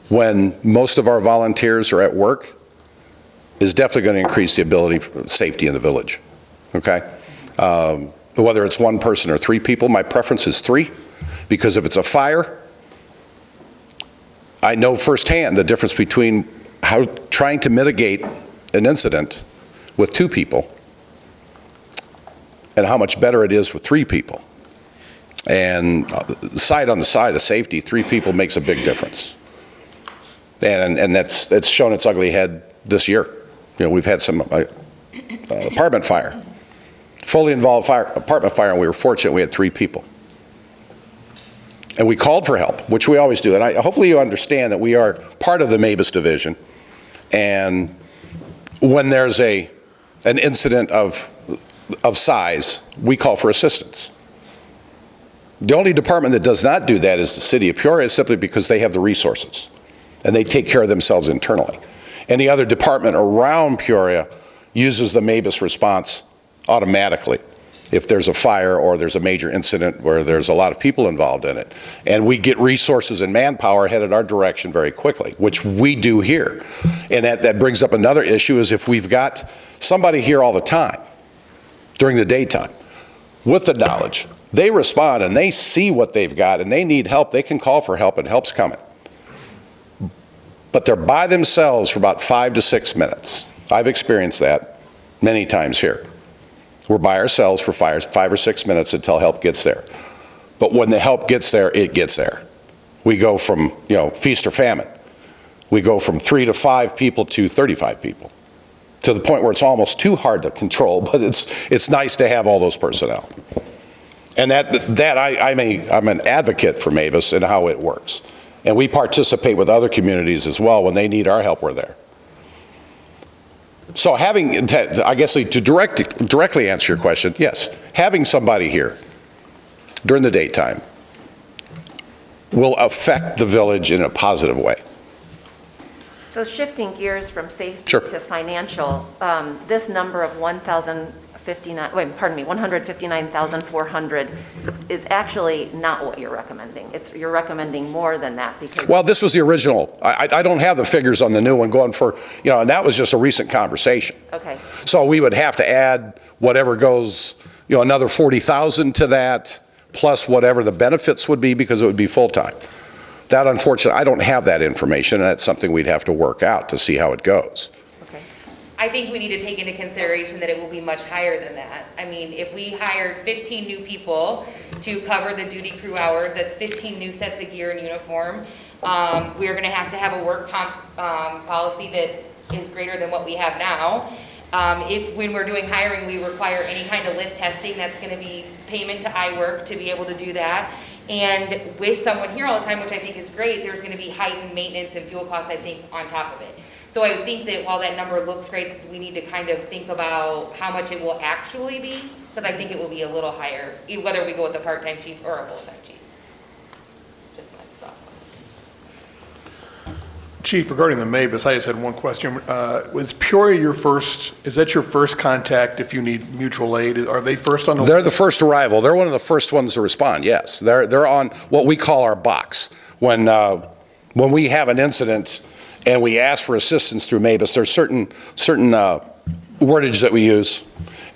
when most of our volunteers are at work is definitely going to increase the ability for safety in the village, okay? Whether it's one person or three people, my preference is three, because if it's a fire, I know firsthand the difference between trying to mitigate an incident with two people and how much better it is with three people. And side on the side of safety, three people makes a big difference. And it's shown its ugly head this year. You know, we've had some apartment fire, fully involved apartment fire, and we were fortunate we had three people. And we called for help, which we always do. And hopefully you understand that we are part of the MABUS division. And when there's an incident of size, we call for assistance. The only department that does not do that is the city of Peoria, simply because they have the resources and they take care of themselves internally. Any other department around Peoria uses the MABUS response automatically if there's a fire or there's a major incident where there's a lot of people involved in it. And we get resources and manpower headed our direction very quickly, which we do here. And that brings up another issue, is if we've got somebody here all the time during the daytime with the knowledge, they respond and they see what they've got and they need help, they can call for help and help's coming. But they're by themselves for about 5 to 6 minutes. I've experienced that many times here. We're by ourselves for 5 or 6 minutes until help gets there. But when the help gets there, it gets there. We go from, feast or famine. We go from 3 to 5 people to 35 people, to the point where it's almost too hard to control, but it's nice to have all those personnel. And I'm an advocate for MABUS and how it works. And we participate with other communities as well. When they need our help, we're there. So I guess to directly answer your question, yes, having somebody here during the daytime will affect the village in a positive way. So shifting gears from safety Sure. to financial, this number of 159,400 is actually not what you're recommending. You're recommending more than that because. Well, this was the original. I don't have the figures on the new one going for, and that was just a recent conversation. Okay. So we would have to add whatever goes, another 40,000 to that, plus whatever the benefits would be because it would be full-time. That, unfortunately, I don't have that information, and that's something we'd have to work out to see how it goes. Okay. I think we need to take into consideration that it will be much higher than that. I mean, if we hired 15 new people to cover the duty crew hours, that's 15 new sets of gear and uniform. We're gonna have to have a work comp policy that is greater than what we have now. If, when we're doing hiring, we require any kind of lift testing, that's gonna be payment to iWork to be able to do that. And with someone here all the time, which I think is great, there's gonna be heightened maintenance and fuel costs, I think, on top of it. So I think that while that number looks great, we need to kind of think about how much it will actually be, because I think it will be a little higher, whether we go with a part-time chief or a full-time chief. Just my thoughts on it. Chief, regarding the MABUS, I just had one question. Was Peoria is that your first contact if you need mutual aid? Are they first on the? They're the first arrival. They're one of the first ones to respond, yes. They're on what we call our box. When we have an incident and we ask for assistance through MABUS, there's certain wordage that we use.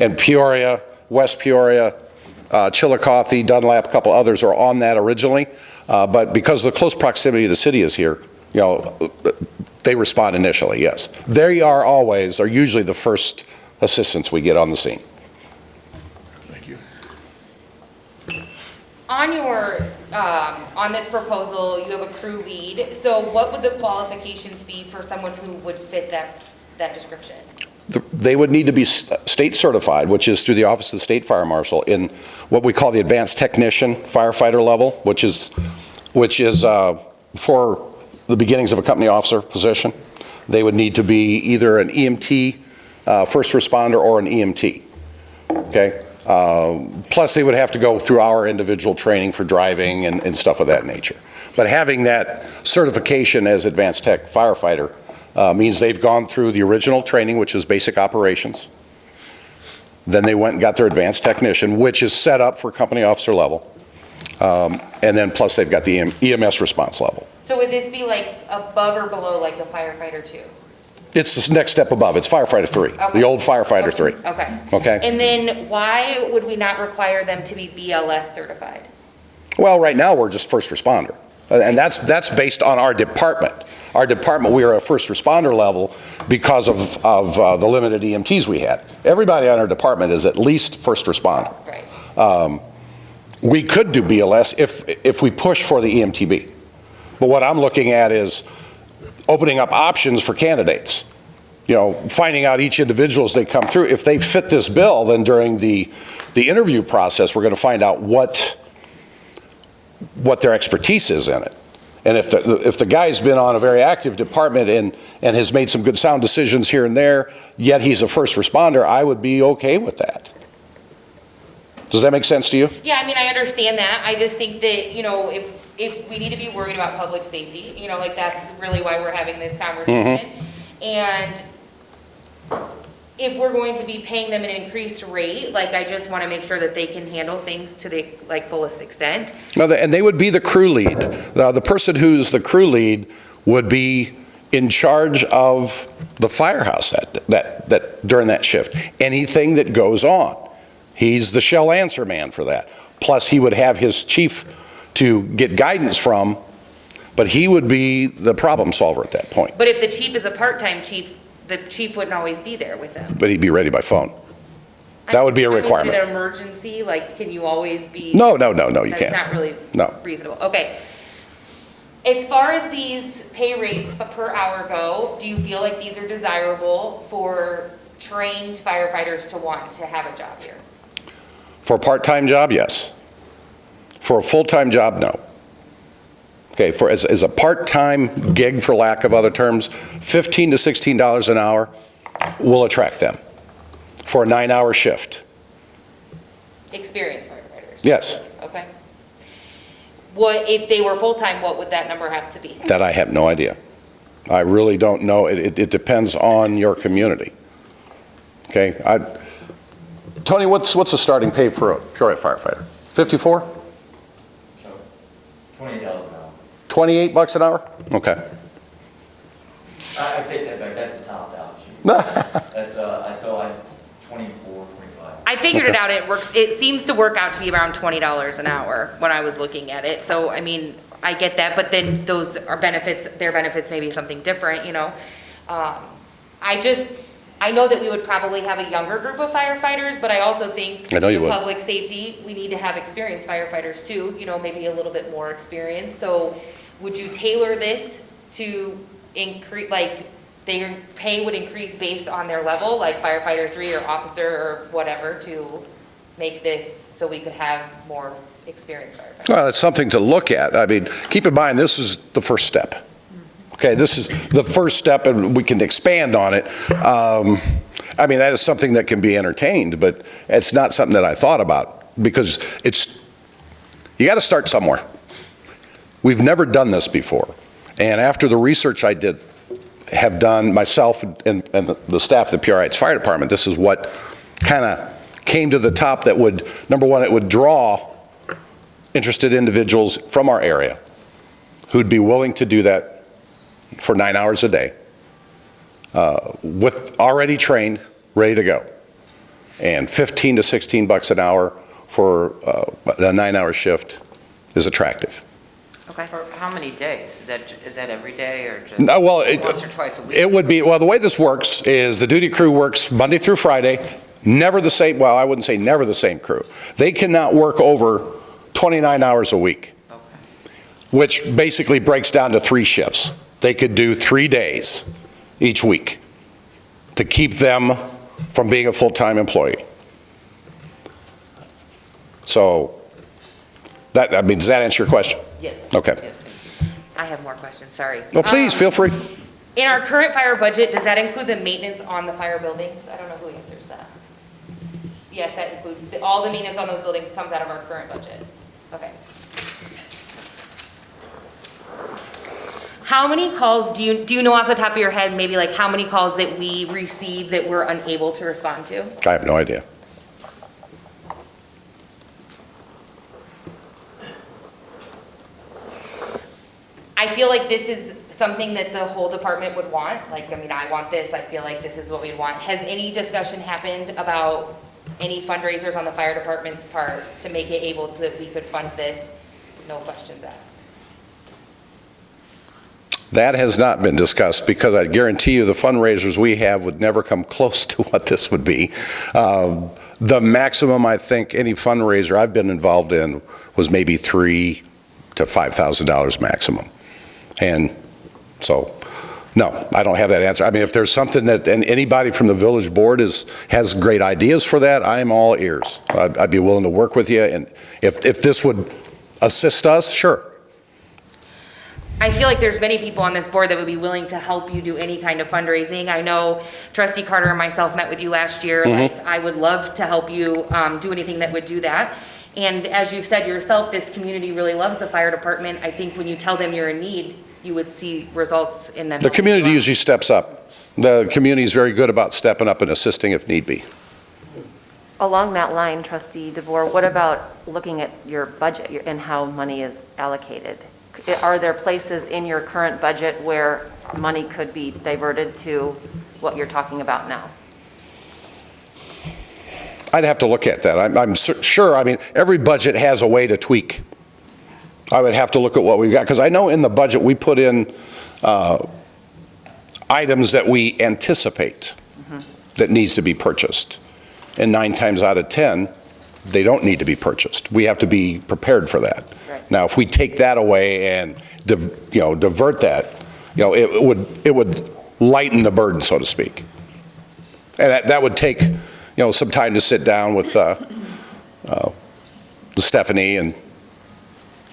And Peoria, West Peoria, Chillicothe, Dunlap, a couple others are on that originally. But because of the close proximity of the city is here, they respond initially, yes. They are usually the first assistance we get on the scene. Thank you. On your, on this proposal, you have a crew lead. So what would the qualifications be for someone who would fit that description? They would need to be state certified, which is through the Office of the State Fire Marshal in what we call the advanced technician firefighter level, which is for the beginnings of a company officer position. They would need to be either an EMT, first responder, or an EMT. Okay. Plus, they would have to go through our individual training for driving and stuff of that nature. But having that certification as advanced tech firefighter means they've gone through the original training, which is basic operations. Then they went and got their advanced technician, which is set up for company officer level. And then plus they've got the EMS response level. So would this be like above or below like the firefighter 2? It's the next step above. It's firefighter 3, Okay. the old firefighter 3. Okay. Okay? And then why would we not require them to be BLS certified? Well, right now, we're just first responder. And that's based on our department. Our department, we are a first responder level because of the limited EMTs we had. Everybody on our department is at least first responder. Right. We could do BLS if we push for the EMTB. But what I'm looking at is opening up options for candidates. Finding out each individual as they come through. If they fit this bill, then during the interview process, we're going to find out what their expertise is in it. And if the guy's been on a very active department and has made some good sound decisions here and there, yet he's a first responder, I would be okay with that. Does that make sense to you? Yeah, I mean, I understand that. I just think that, if we need to be worried about public safety, that's really why we're having this conversation. Mm-hmm. And if we're going to be paying them an increased rate, I just want to make sure that they can handle things to the fullest extent. No, and they would be the crew lead. The person who's the crew lead would be in charge of the firehouse that during that shift. Anything that goes on, he's the shell answer man for that. Plus, he would have his chief to get guidance from, but he would be the problem solver at that point. But if the chief is a part-time chief, the chief wouldn't always be there with them. But he'd be ready by phone. That would be a requirement. In an emergency, can you always be? No, you can't. That's not really reasonable. Okay. As far as these pay rates per hour go, do you feel like these are desirable for trained firefighters to want to have a job here? For a part-time job, yes. For a full-time job, no. Okay, as a part-time gig, for lack of other terms, $15 to $16 an hour will attract them for a 9-hour shift. Experienced firefighters? Yes. Okay. What, if they were full-time, what would that number have to be? That I have no idea. I really don't know. It depends on your community. Okay, Tony, what's the starting pay for a Peoria firefighter? 54? $28 an hour. 28 bucks an hour? Okay. I take that back, that's a top out sheet. That's, so I'm 24, 25. I figured it out, it seems to work out to be around $20 an hour when I was looking at it. So, I mean, I get that, but then those are benefits, their benefits may be something different, you know? I know that we would probably have a younger group of firefighters, but I also think I know you for would. public safety, we need to have experienced firefighters too, you know, maybe a little bit more experience. So would you tailor this to increase, like, their pay would increase based on their level, like firefighter 3 or officer or whatever, to make this so we could have more experienced firefighters? Well, it's something to look at. I mean, keep in mind, this is the first step. Okay, this is the first step, and we can expand on it. I mean, that is something that can be entertained, but it's not something that I thought about, because you got to start somewhere. We've never done this before, and after the research I have done myself and the staff of the Peoria Heights Fire Department, this is what kind of came to the top that would, number one, it would draw interested individuals from our area who'd be willing to do that for 9 hours a day, with already trained, ready to go. And 15 to 16 bucks an hour for a 9-hour shift is attractive. Okay. For how many days? Is that every day or just No, well, once or twice a week? It would be, well, the way this works is the duty crew works Monday through Friday, never the same, well, I wouldn't say never the same crew. They cannot work over 29 hours a week, Okay. which basically breaks down to 3 shifts. They could do 3 days each week to keep them from being a full-time employee. So, I mean, does that answer your question? Yes. Okay. Yes, thank you. I have more questions, sorry. Well, please, feel free. In our current fire budget, does that include the maintenance on the fire buildings? I don't know who answers that. Yes, that includes, all the maintenance on those buildings comes out of our current budget. Okay. How many calls, do you know off the top of your head, maybe like how many calls that we receive that we're unable to respond to? I have no idea. I feel like this is something that the whole department would want. Like, I mean, I want this, I feel like this is what we'd want. Has any discussion happened about any fundraisers on the fire department's part to make it able so that we could fund this? No questions asked. That has not been discussed, because I guarantee you the fundraisers we have would never come close to what this would be. The maximum I think any fundraiser I've been involved in was maybe $3,000 to $5,000 maximum. And so, no, I don't have that answer. I mean, if there's something that, and anybody from the village board has great ideas for that, I'm all ears. I'd be willing to work with you, and if this would assist us, sure. I feel like there's many people on this board that would be willing to help you do any kind of fundraising. I know Trustee Carter and myself met with you last year. Like, I would love to help you do anything that would do that. And as you've said yourself, this community really loves the fire department. I think when you tell them you're in need, you would see results in them. The community usually steps up. The community is very good about stepping up and assisting if need be. Along that line, Trustee DeVore, what about looking at your budget and how money is allocated? Are there places in your current budget where money could be diverted to what you're talking about now? I'd have to look at that. I'm sure, I mean, every budget has a way to tweak. I would have to look at what we've got, because I know in the budget we put in items that we anticipate that needs to be purchased. And 9 times out of 10, they don't need to be purchased. We have to be prepared for that. Right. Now, if we take that away and divert that, it would lighten the burden, so to speak. And that would take some time to sit down with Stephanie and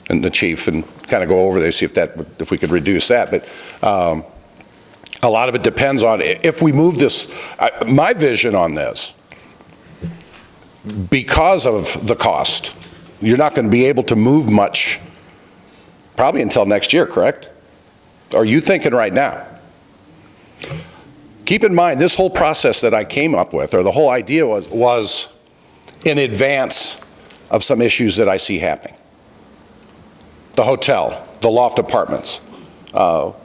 the chief and kind of go over there, see if we could reduce that. But a lot of it depends on if we move this. My vision on this, because of the cost, you're not going to be able to move much probably until next year, correct? Are you thinking right now? Keep in mind, this whole process that I came up with, or the whole idea was in advance of some issues that I see happening. The hotel, the loft apartments, below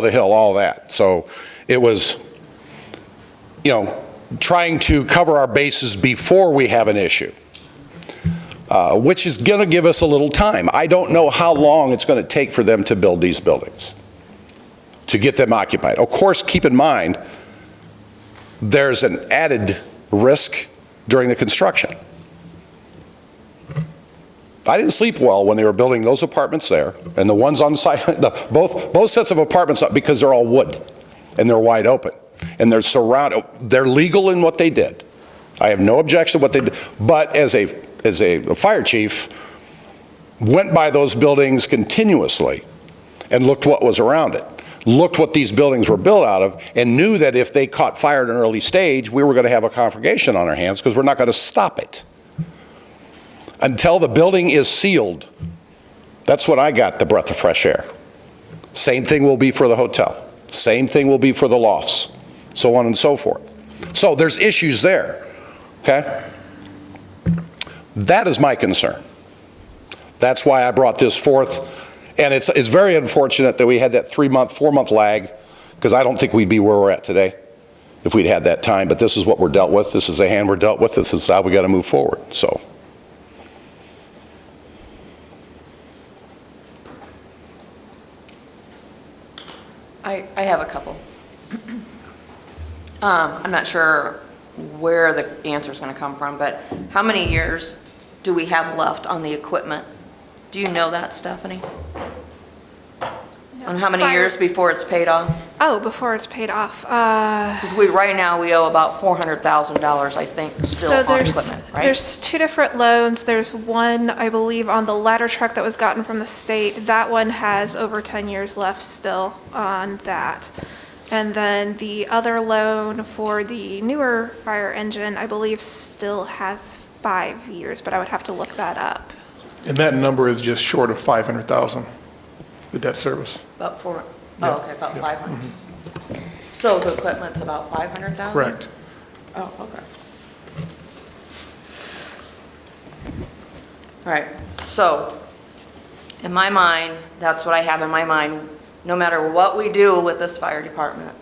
the hill, all that. So it was, trying to cover our bases before we have an issue, which is going to give us a little time. I don't know how long it's going to take for them to build these buildings, to get them occupied. Of course, keep in mind, there's an added risk during the construction. I didn't sleep well when they were building those apartments there, and the ones on the side, both sets of apartments, because they're all wood, and they're wide open, and they're surrounded, they're legal in what they did. I have no objection to what they did, but as a fire chief, went by those buildings continuously and looked what was around it, looked what these buildings were built out of, and knew that if they caught fire at an early stage, we were going to have a conflagration on our hands because we're not going to stop it. Until the building is sealed, that's when I got the breath of fresh air. Same thing will be for the hotel. Same thing will be for the lofts, so on and so forth. So there's issues there, okay? That is my concern. That's why I brought this forth, and it's very unfortunate that we had that 4-month lag, because I don't think we'd be where we're at today if we'd had that time, but this is what we're dealt with. This is the hand we're dealt with. This is how we got to move forward, so. I have a couple. I'm not sure where the answer is going to come from, but how many years do we have left on the equipment? Do you know that, Stephanie? On how many years before it's paid off? Oh, before it's paid off. Because right now we owe about $400,000, I think, still on equipment, right? There's two different loans. There's one, I believe, on the ladder truck that was gotten from the state. That one has over 10 years left still on that. And then the other loan for the newer fire engine, I believe, still has 5 years, but I would have to look that up. And that number is just short of 500,000, the debt service. About four, Yeah. oh, okay, about Yeah. 500. So the equipment's about 500,000? Correct. Oh, okay. All right, so in my mind, that's what I have in my mind. No matter what we do with this fire department,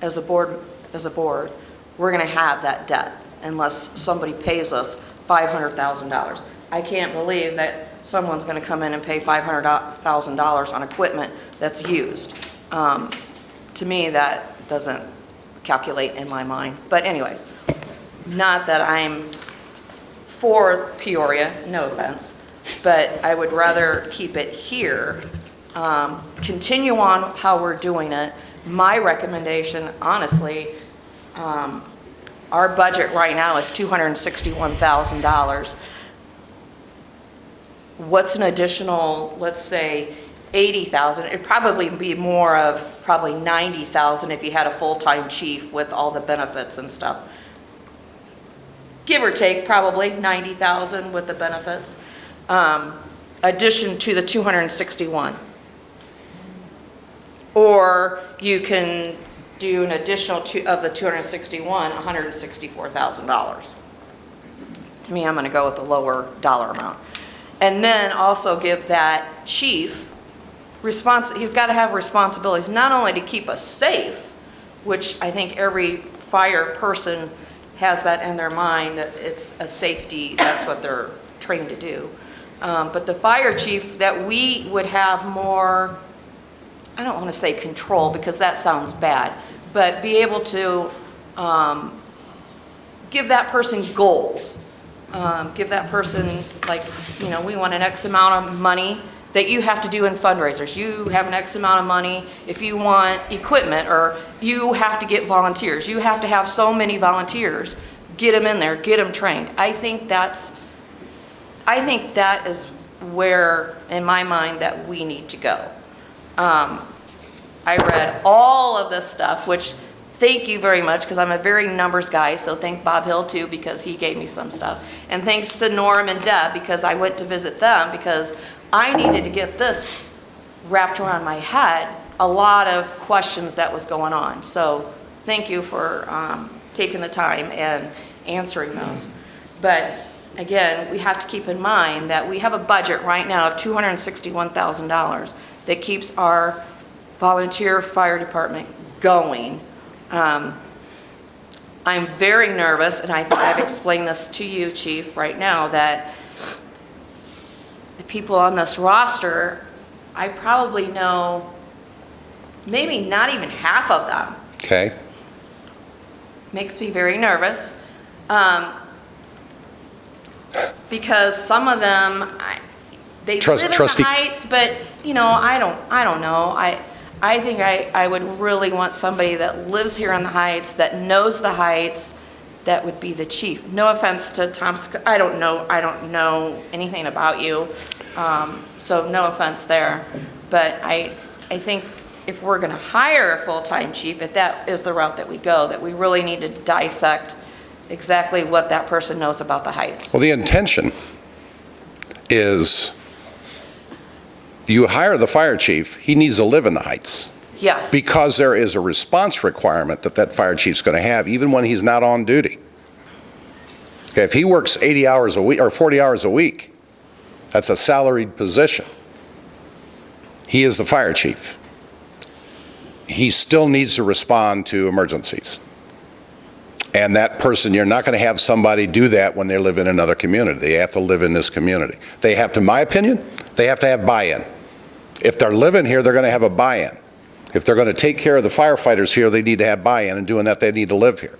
as a board, we're going to have that debt unless somebody pays us $500,000. I can't believe that someone's going to come in and pay $500,000 on equipment that's used. To me, that doesn't calculate in my mind. But anyways, not that I'm for Peoria, no offense, but I would rather keep it here, continue on how we're doing it. My recommendation, honestly, our budget right now is $261,000. What's an additional, let's say, 80,000? It'd probably be more of probably 90,000 if you had a full-time chief with all the benefits and stuff. Give or take, probably 90,000 with the benefits. Addition to the 261. Or you can do an additional of the 261, $164,000. To me, I'm going to go with the lower dollar amount. And then also give that chief he's got to have responsibilities not only to keep us safe, which I think every fire person has that in their mind, that it's a safety, that's what they're trained to do. But the fire chief, that we would have more, I don't want to say control because that sounds bad, but be able to give that person goals. Give that person, like, we want an X amount of money that you have to do in fundraisers. You have an X amount of money if you want equipment, or you have to get volunteers. You have to have so many volunteers. Get them in there, get them trained. I think that is where, in my mind, that we need to go. I read all of this stuff, which thank you very much, because I'm a very numbers guy, so thank Bob Hill too, because he gave me some stuff. And thanks to Norm and Deb, because I went to visit them, because I needed to get this wrapped around my head, a lot of questions that was going on. So thank you for taking the time. And answering those. But again, we have to keep in mind that we have a budget right now of $261,000 that keeps our volunteer fire department going. I'm very nervous, and I think I've explained this to you, Chief, right now, that the people on this roster, I probably know maybe not even half of them. Okay? Makes me very nervous. Because some of them, they live in Trustee- the Heights, but, you know, I don't know. I think I would really want somebody that lives here in the Heights, that knows the Heights, that would be the chief. No offense to Tom, I don't know anything about you, so no offense there. But I think if we're gonna hire a full-time chief, if that is the route that we go, that we really need to dissect exactly what that person knows about the Heights. Well, the intention is you hire the fire chief, he needs to live in the Heights. Yes. Because there is a response requirement that fire chief's going to have, even when he's not on duty. Okay, if he works 80 hours a week, or 40 hours a week, that's a salaried position. He is the fire chief. He still needs to respond to emergencies. And that person, you're not going to have somebody do that when they live in another community. They have to live in this community. They have to, in my opinion, they have to have buy-in. If they're living here, they're going to have a buy-in. If they're going to take care of the firefighters here, they need to have buy-in, and doing that, they need to live here.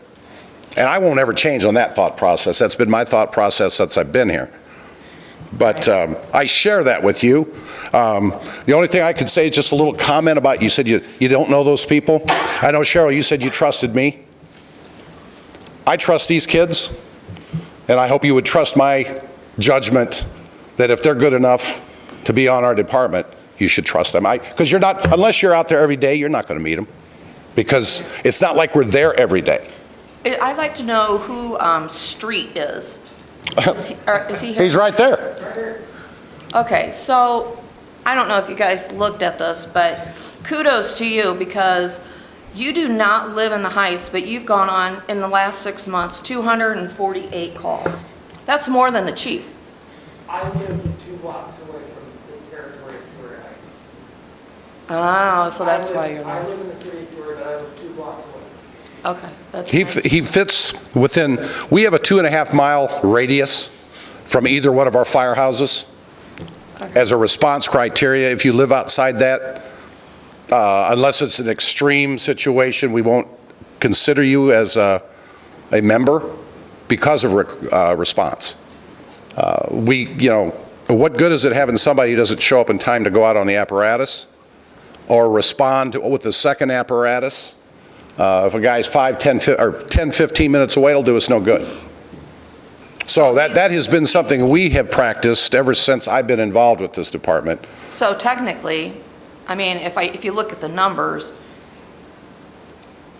And I won't ever change on that thought process. That's been my thought process since I've been here. But I share that with you. The only thing I could say is just a little comment about, you said you don't know those people. I know, Cheryl, you said you trusted me. I trust these kids, and I hope you would trust my judgment that if they're good enough to be on our department, you should trust them. Because you're not, unless you're out there every day, you're not going to meet them. Because it's not like we're there every day. I'd like to know who Street is. Is he here? He's right there. Okay, so I don't know if you guys looked at this, but kudos to you, because you do not live in the Heights, but you've gone on, in the last 6 months, 248 calls. That's more than the chief. I live 2 blocks away from the territory of Peoria Heights. Oh, so that's why you're I there. live in the city of Peoria, but I live 2 blocks away. Okay, that's He nice. fits within, we have a 2.5-mile radius from either one of our firehouses as a response criteria. If you live outside that, unless it's an extreme situation, we won't consider you as a member because of response. What good is it having somebody who doesn't show up in time to go out on the apparatus or respond with the second apparatus? If a guy's 10, 15 minutes away, it'll do us no good. So that has been something we have practiced ever since I've been involved with this department. So technically, I mean, if you look at the numbers.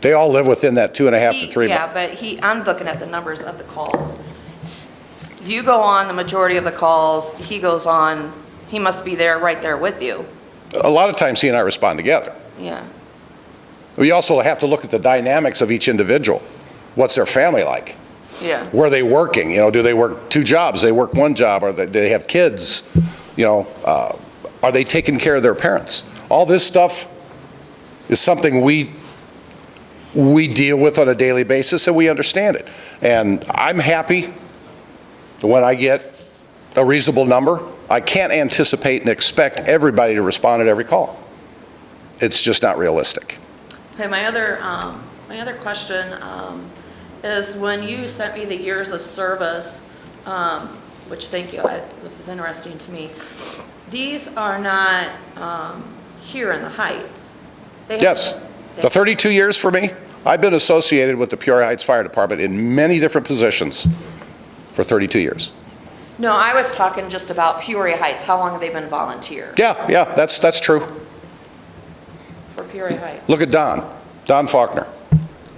They all live within that 2.5 to 3. Yeah, but I'm looking at the numbers of the calls. You go on the majority of the calls, he goes on, he must be there, right there with you. A lot of times he and I respond together. Yeah. We also have to look at the dynamics of each individual. What's their family like? Yeah. Where are they working? Do they work 2 jobs? Do they work 1 job? Or do they have kids? Are they taking care of their parents? All this stuff is something we deal with on a daily basis, and we understand it. And I'm happy when I get a reasonable number. I can't anticipate and expect everybody to respond at every call. It's just not realistic. Okay, my other question is, when you sent me the years of service, which, thank you, this is interesting to me. These are not here in the Heights. Yes, the 32 years for me, I've been associated with the Peoria Heights Fire Department in many different positions for 32 years. No, I was talking just about Peoria Heights. How long have they been volunteer Yeah, that's true. for Peoria Heights? Look at Don Faulkner,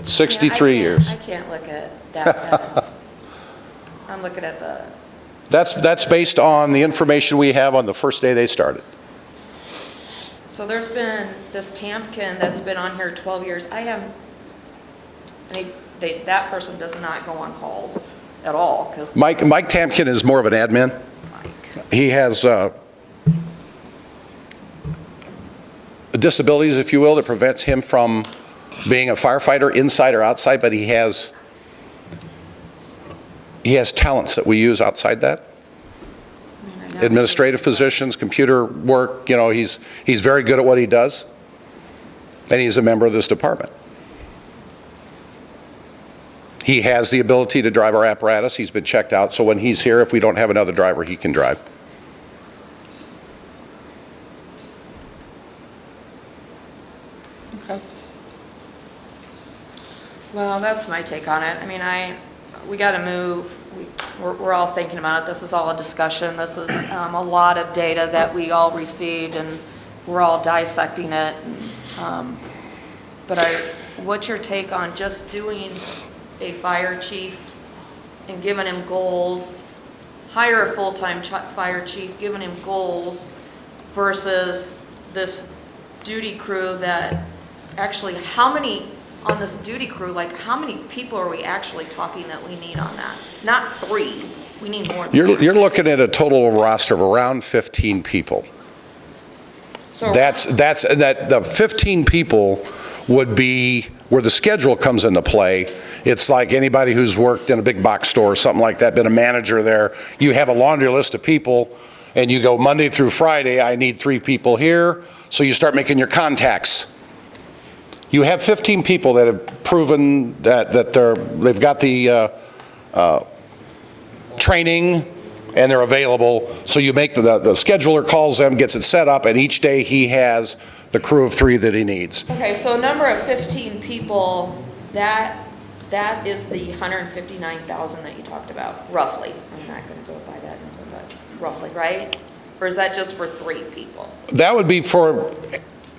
63 years. I can't look at that. I'm looking at the, That's based on the information we have on the first day they started. so there's been this Tampkin that's been on here 12 years. that person does not go on calls at all, because Mike Tamkin is more of an admin. He has disabilities, if you will, that prevents him from being a firefighter inside or outside, but he has talents that we use outside that. Administrative positions, computer work, you know, he's very good at what he does, and he's a member of this department. He has the ability to drive our apparatus. He's been checked out, so when he's here, if we don't have another driver, he can drive. well, that's my take on it. I mean, we got to move. We're all thinking about it. This is all a discussion. This is a lot of data that we all received, and we're all dissecting it. But what's your take on just doing a fire chief and giving him goals, hire a full-time fire chief, giving him goals, versus this duty crew that actually, how many on this duty crew, like how many people are we actually talking that we need on that? Not 3, we need more than that. You're looking at a total roster of around 15 people. So The 15 people would be where the schedule comes into play. It's like anybody who's worked in a big box store or something like that, been a manager there. You have a laundry list of people, and you go Monday through Friday, I need 3 people here, so you start making your contacts. You have 15 people that have proven that they've got the training and they're available, so you make the scheduler calls them, gets it set up, and each day he has the crew of 3 that he needs. Okay, so a number of 15 people, that is the 159,000 that you talked about, roughly. I'm not going to go by that number, but roughly, right? Or is that just for 3 people? That would be for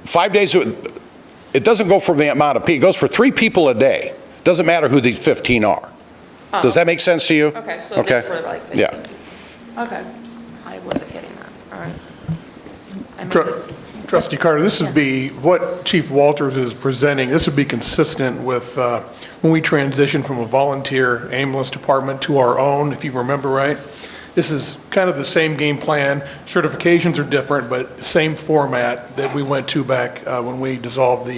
5 days. It doesn't go for the amount of people. It goes for 3 people a day. Doesn't matter who these 15 are. Oh. Does that make sense to you? Okay, so Okay. just for like 15 Yeah. people. Okay, I wasn't getting that, all right. I mean, Trustee Carter, this would be, what Chief Walters is presenting, this would be consistent with when we transitioned from a volunteer ambulance department to our own, if you remember right. This is kind of the same game plan. Certifications are different, but same format that we went to back when we dissolved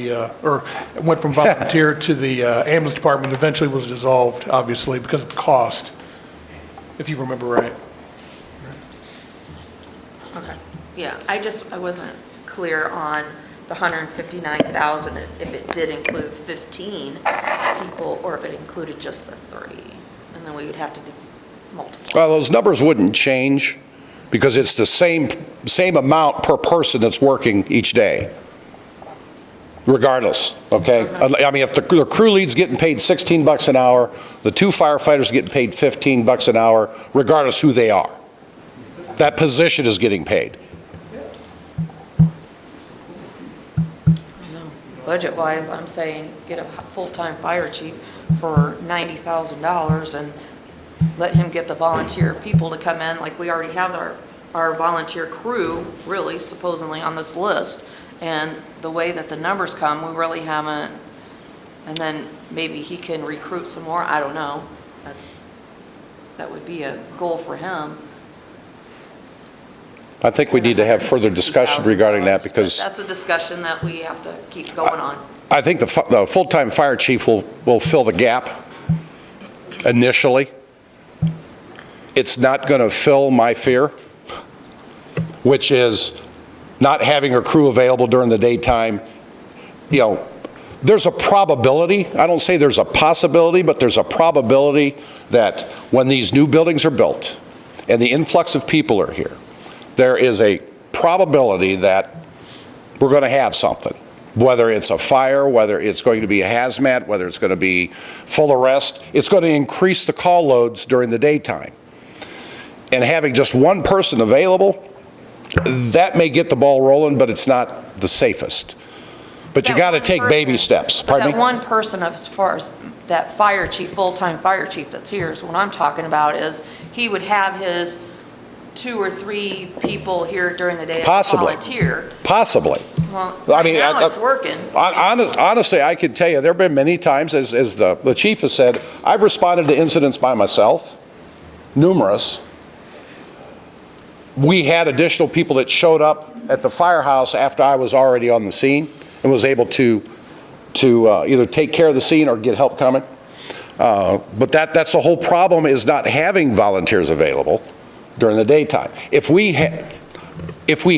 or went from volunteer to the ambulance department, eventually was dissolved, obviously, because of cost, if you remember right. Okay, yeah, I wasn't clear on the 159,000, if it did include 15 people, or if it included just the 3, and then we would have to multiply. Well, those numbers wouldn't change because it's the same amount per person that's working each day, regardless, okay? I mean, if the crew lead's getting paid $16 an hour, the 2 firefighters are getting paid $15 an hour, regardless who they are. That position is getting paid. Budget-wise, I'm saying get a full-time fire chief for $90,000 and let him get the volunteer people to come in, like we already have our volunteer crew, really, supposedly on this list. And the way that the numbers come, we really haven't, and then maybe he can recruit some more, I don't know. That would be a goal for him. I think we need to have further discussion regarding that because That's a discussion that we have to keep going on. I think the full-time fire chief will fill the gap initially. It's not going to fill my fear, which is not having a crew available during the daytime. You know, there's a probability, I don't say there's a possibility, but there's a probability that when these new buildings are built and the influx of people are here, there is a probability that we're going to have something, whether it's a fire, whether it's going to be a hazmat, whether it's going to be full arrest. It's going to increase the call loads during the daytime. And having just one person available, that may get the ball rolling, but it's not the safest. But you got to take baby steps. Pardon me? That one person, as far as that fire chief, full-time fire chief that's here, is what I'm talking about, is he would have his 2 or 3 people here during the day as a Possibly. volunteer. Possibly. Well, I right mean, now it's working. Honestly, I can tell you, there have been many times, as the chief has said, I've responded to incidents by myself, numerous. We had additional people that showed up at the firehouse after I was already on the scene and was able to either take care of the scene or get help coming. But that's the whole problem, is not having volunteers available during the daytime. If we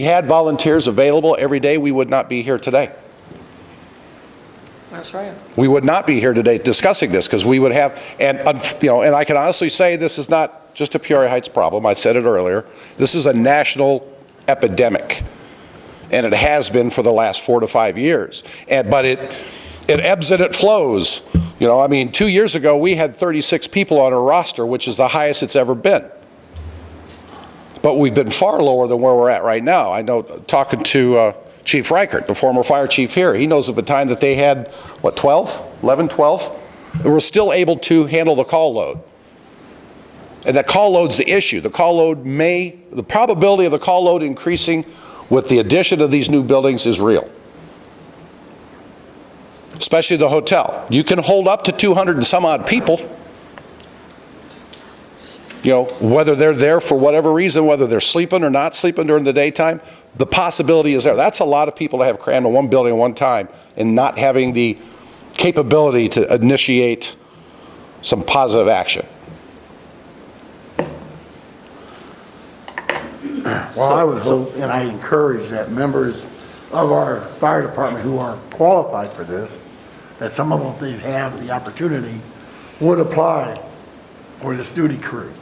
had volunteers available every day, we would not be here today. That's right. We would not be here today discussing this, because we would have, and I can honestly say this is not just a Peoria Heights problem. I said it earlier. This is a national epidemic, and it has been for the last 4 to 5 years. But it ebbs and it flows. 2 years ago, we had 36 people on our roster, which is the highest it's ever been. But we've been far lower than where we're at right now. I know, talking to Chief Reichert, the former fire chief here, he knows of a time that they had, 11, 12? And we're still able to handle the call load. And that call load's the issue. The probability of the call load increasing with the addition of these new buildings is real. Especially the hotel. You can hold up to 200 and some odd people. Whether they're there for whatever reason, whether they're sleeping or not sleeping during the daytime, the possibility is there. That's a lot of people to have crammed in one building at one time and not having the capability to initiate some positive action. Well, I would hope, and I encourage that members of our fire department who are qualified for this, that some of them, if they have the opportunity, would apply for this duty crew.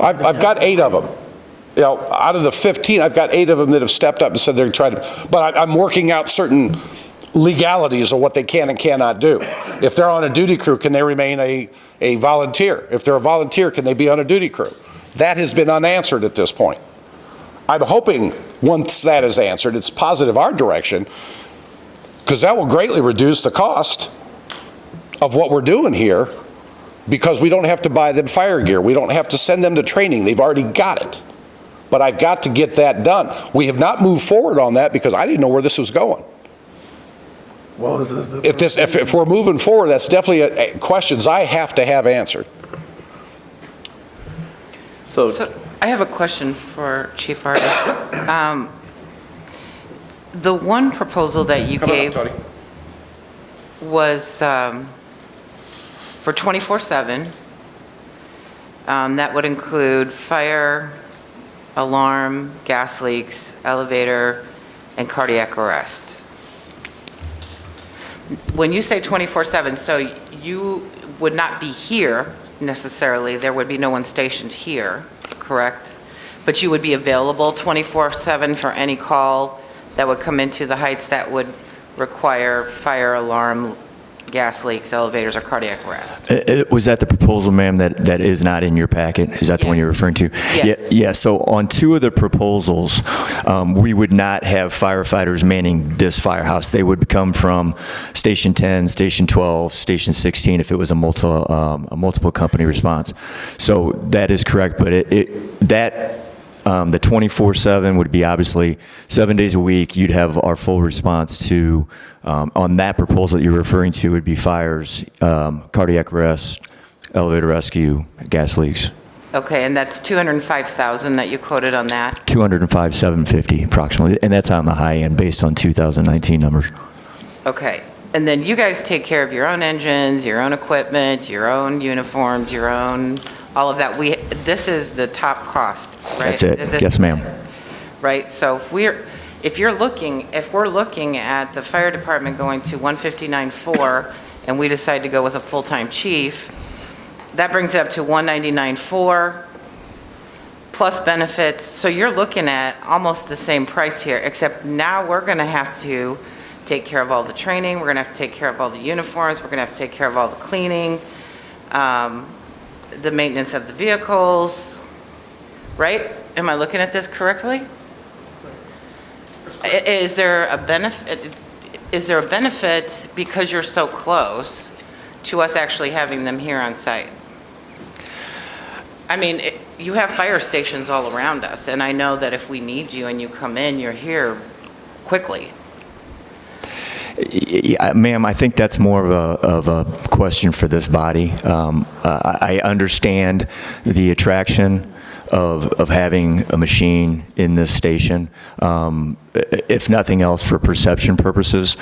I've got 8 of them. Out of the 15, I've got 8 of them that have stepped up and said they're trying to, but I'm working out certain legalities of what they can and cannot do. If they're on a duty crew, can they remain a volunteer? If they're a volunteer, can they be on a duty crew? That has been unanswered at this point. I'm hoping once that is answered, it's positive our direction, because that will greatly reduce the cost of what we're doing here, because we don't have to buy them fire gear. We don't have to send them to training. They've already got it. But I've got to get that done. We have not moved forward on that because I didn't know where this was going. Well, this is the... If we're moving forward, that's definitely questions I have to have answered. So I have a question for Chief Artis. The one proposal that you gave was for 24/7. That would include fire, alarm, gas leaks, elevator, and cardiac arrest. When you say 24/7, so you would not be here necessarily, there would be no one stationed here, correct? But you would be available 24/7 for any call that would come into the Heights that would require fire, alarm, gas leaks, elevators, or cardiac arrest? Was that the proposal, ma'am, that is not in your packet? Is that the one you're referring to? Yes. Yeah, so on 2 of the proposals, we would not have firefighters manning this firehouse. They would come from Station 10, Station 12, Station 16 if it was a multiple company response. So that is correct, but the 24/7 would be obviously 7 days a week. You'd have our full response to, on that proposal that you're referring to, would be fires, cardiac arrest, elevator rescue, gas leaks. Okay, and that's 205,000 that you quoted on that? 205,750 approximately, and that's on the high end based on 2019 numbers. Okay, and then you guys take care of your own engines, your own equipment, your own uniforms, your own, all of that. This is the top cost, right? That's it. Yes, ma'am. Right, so if we're looking at the fire department going to 159.4 and we decide to go with a full-time chief, that brings it up to 199.4 plus benefits. So you're looking at almost the same price here, except now we're going to have to take care of all the training, we're going to have to take care of all the uniforms, we're going to have to take care of all the cleaning, the maintenance of the vehicles, right? Am I looking at this correctly? Is there a benefit because you're so close to us actually having them here on site? I mean, you have fire stations all around us, and I know that if we need you and you come in, you're here quickly. Ma'am, I think that's more of a question for this body. I understand the attraction of having a machine in this station, if nothing else for perception purposes.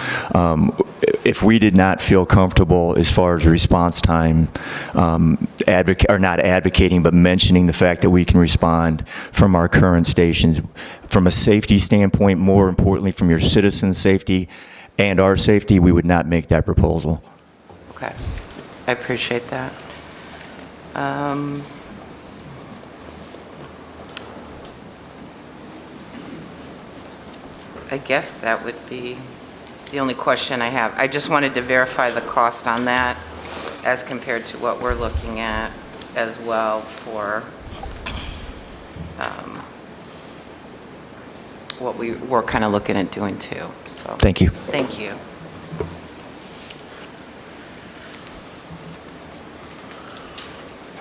If we did not feel comfortable as far as response time, not advocating, but mentioning the fact that we can respond from our current stations, from a safety standpoint, more importantly from your citizens' safety and our safety, we would not make that proposal. Okay, I appreciate that. I guess that would be the only question I have. I just wanted to verify the cost on that as compared to what we're looking at as well for what we're kind of looking at doing too. So Thank you. thank you.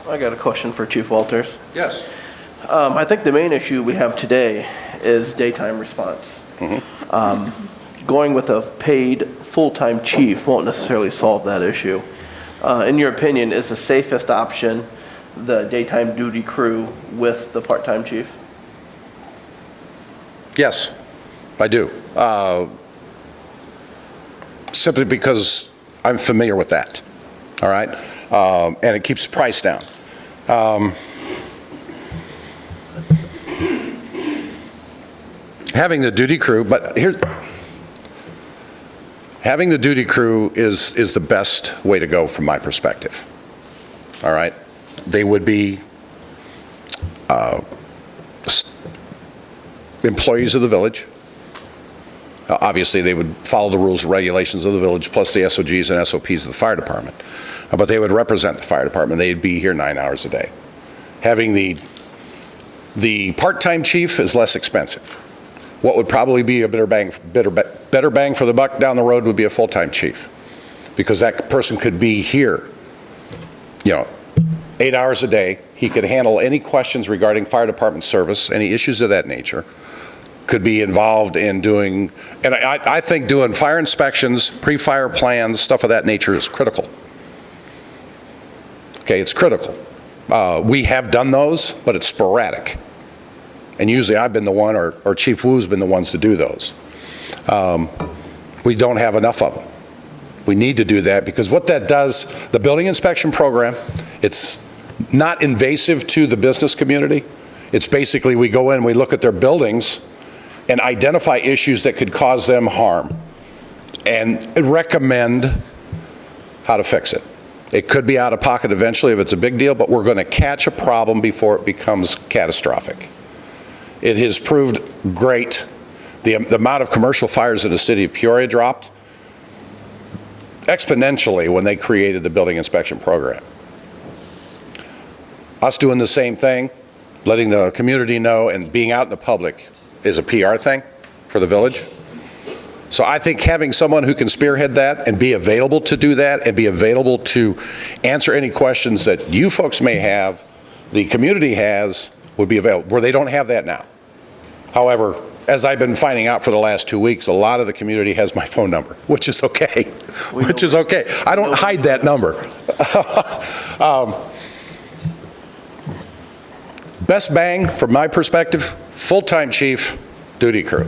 I got a question for Chief Walters. Yes. I think the main issue we have today is daytime response. Going with a paid full-time chief won't necessarily solve that issue. In your opinion, is the safest option the daytime duty crew with the part-time chief? Yes, I do. Simply because I'm familiar with that, all right? And it keeps the price down. Having the duty crew, but having the duty crew is the best way to go from my perspective, all right? They would be employees of the village. Obviously, they would follow the rules and regulations of the village, plus the SOGs and SOPs of the fire department. But they would represent the fire department. They'd be here 9 hours a day. Having the part-time chief is less expensive. What would probably be a better bang for the buck down the road would be a full-time chief, because that person could be here, 8 hours a day. He could handle any questions regarding fire department service, any issues of that nature. Could be involved in doing, and I think doing fire inspections, pre-fire plans, stuff of that nature is critical. Okay, it's critical. We have done those, but it's sporadic. And usually I've been the one, or Chief Wu's been the ones to do those. We don't have enough of them. We need to do that, because what that does, the building inspection program, it's not invasive to the business community. It's basically we go in, we look at their buildings and identify issues that could cause them harm and recommend how to fix it. It could be out of pocket eventually if it's a big deal, but we're going to catch a problem before it becomes catastrophic. It has proved great. The amount of commercial fires in the city of Peoria dropped exponentially when they created the building inspection program. Us doing the same thing, letting the community know and being out in the public is a PR thing for the village. So I think having someone who can spearhead that and be available to do that and be available to answer any questions that you folks may have, the community has, would be available, where they don't have that now. However, as I've been finding out for the last 2 weeks, a lot of the community has my phone number, which is okay, which is okay. I don't hide that number. Best bang, from my perspective, full-time chief, duty crew.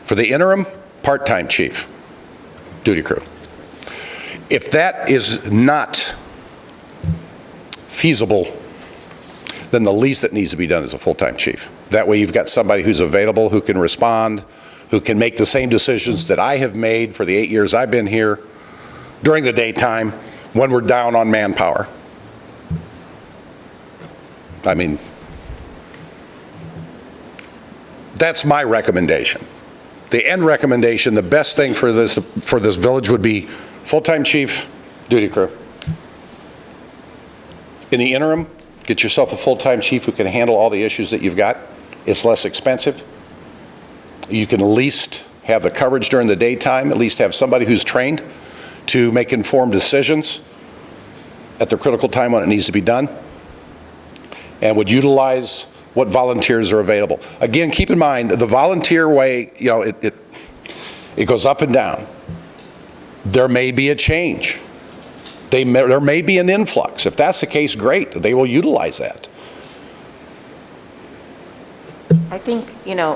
For the interim, part-time chief, duty crew. If that is not feasible, then the least that needs to be done is a full-time chief. That way you've got somebody who's available, who can respond, who can make the same decisions that I have made for the 8 years I've been here during the daytime when we're down on manpower. I mean, that's my recommendation. The end recommendation, the best thing for this village would be full-time chief, duty crew. In the interim, get yourself a full-time chief who can handle all the issues that you've got. It's less expensive. You can at least have the coverage during the daytime, at least have somebody who's trained to make informed decisions at the critical time when it needs to be done. and would utilize what volunteers are available. Again, keep in mind, the volunteer way, you know, it goes up and down. There may be a change. There may be an influx. If that's the case, great, they will utilize that. I think, you know,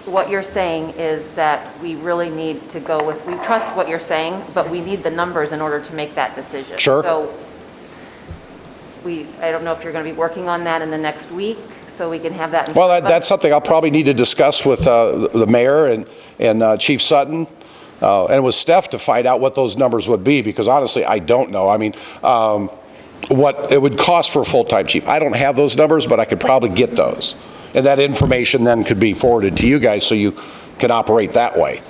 what you're saying is that we really need to go with, we trust what you're saying, but we need the numbers in order to make that decision. Sure. So I don't know if you're going to be working on that in the next week, so we can have that. Well, that's something I'll probably need to discuss with the mayor and Chief Sutton, and with Steph to find out what those numbers would be, because honestly, I don't know. I mean, what it would cost for a full-time chief. I don't have those numbers, but I could probably get those. And that information then could be forwarded to you guys so you can operate that way.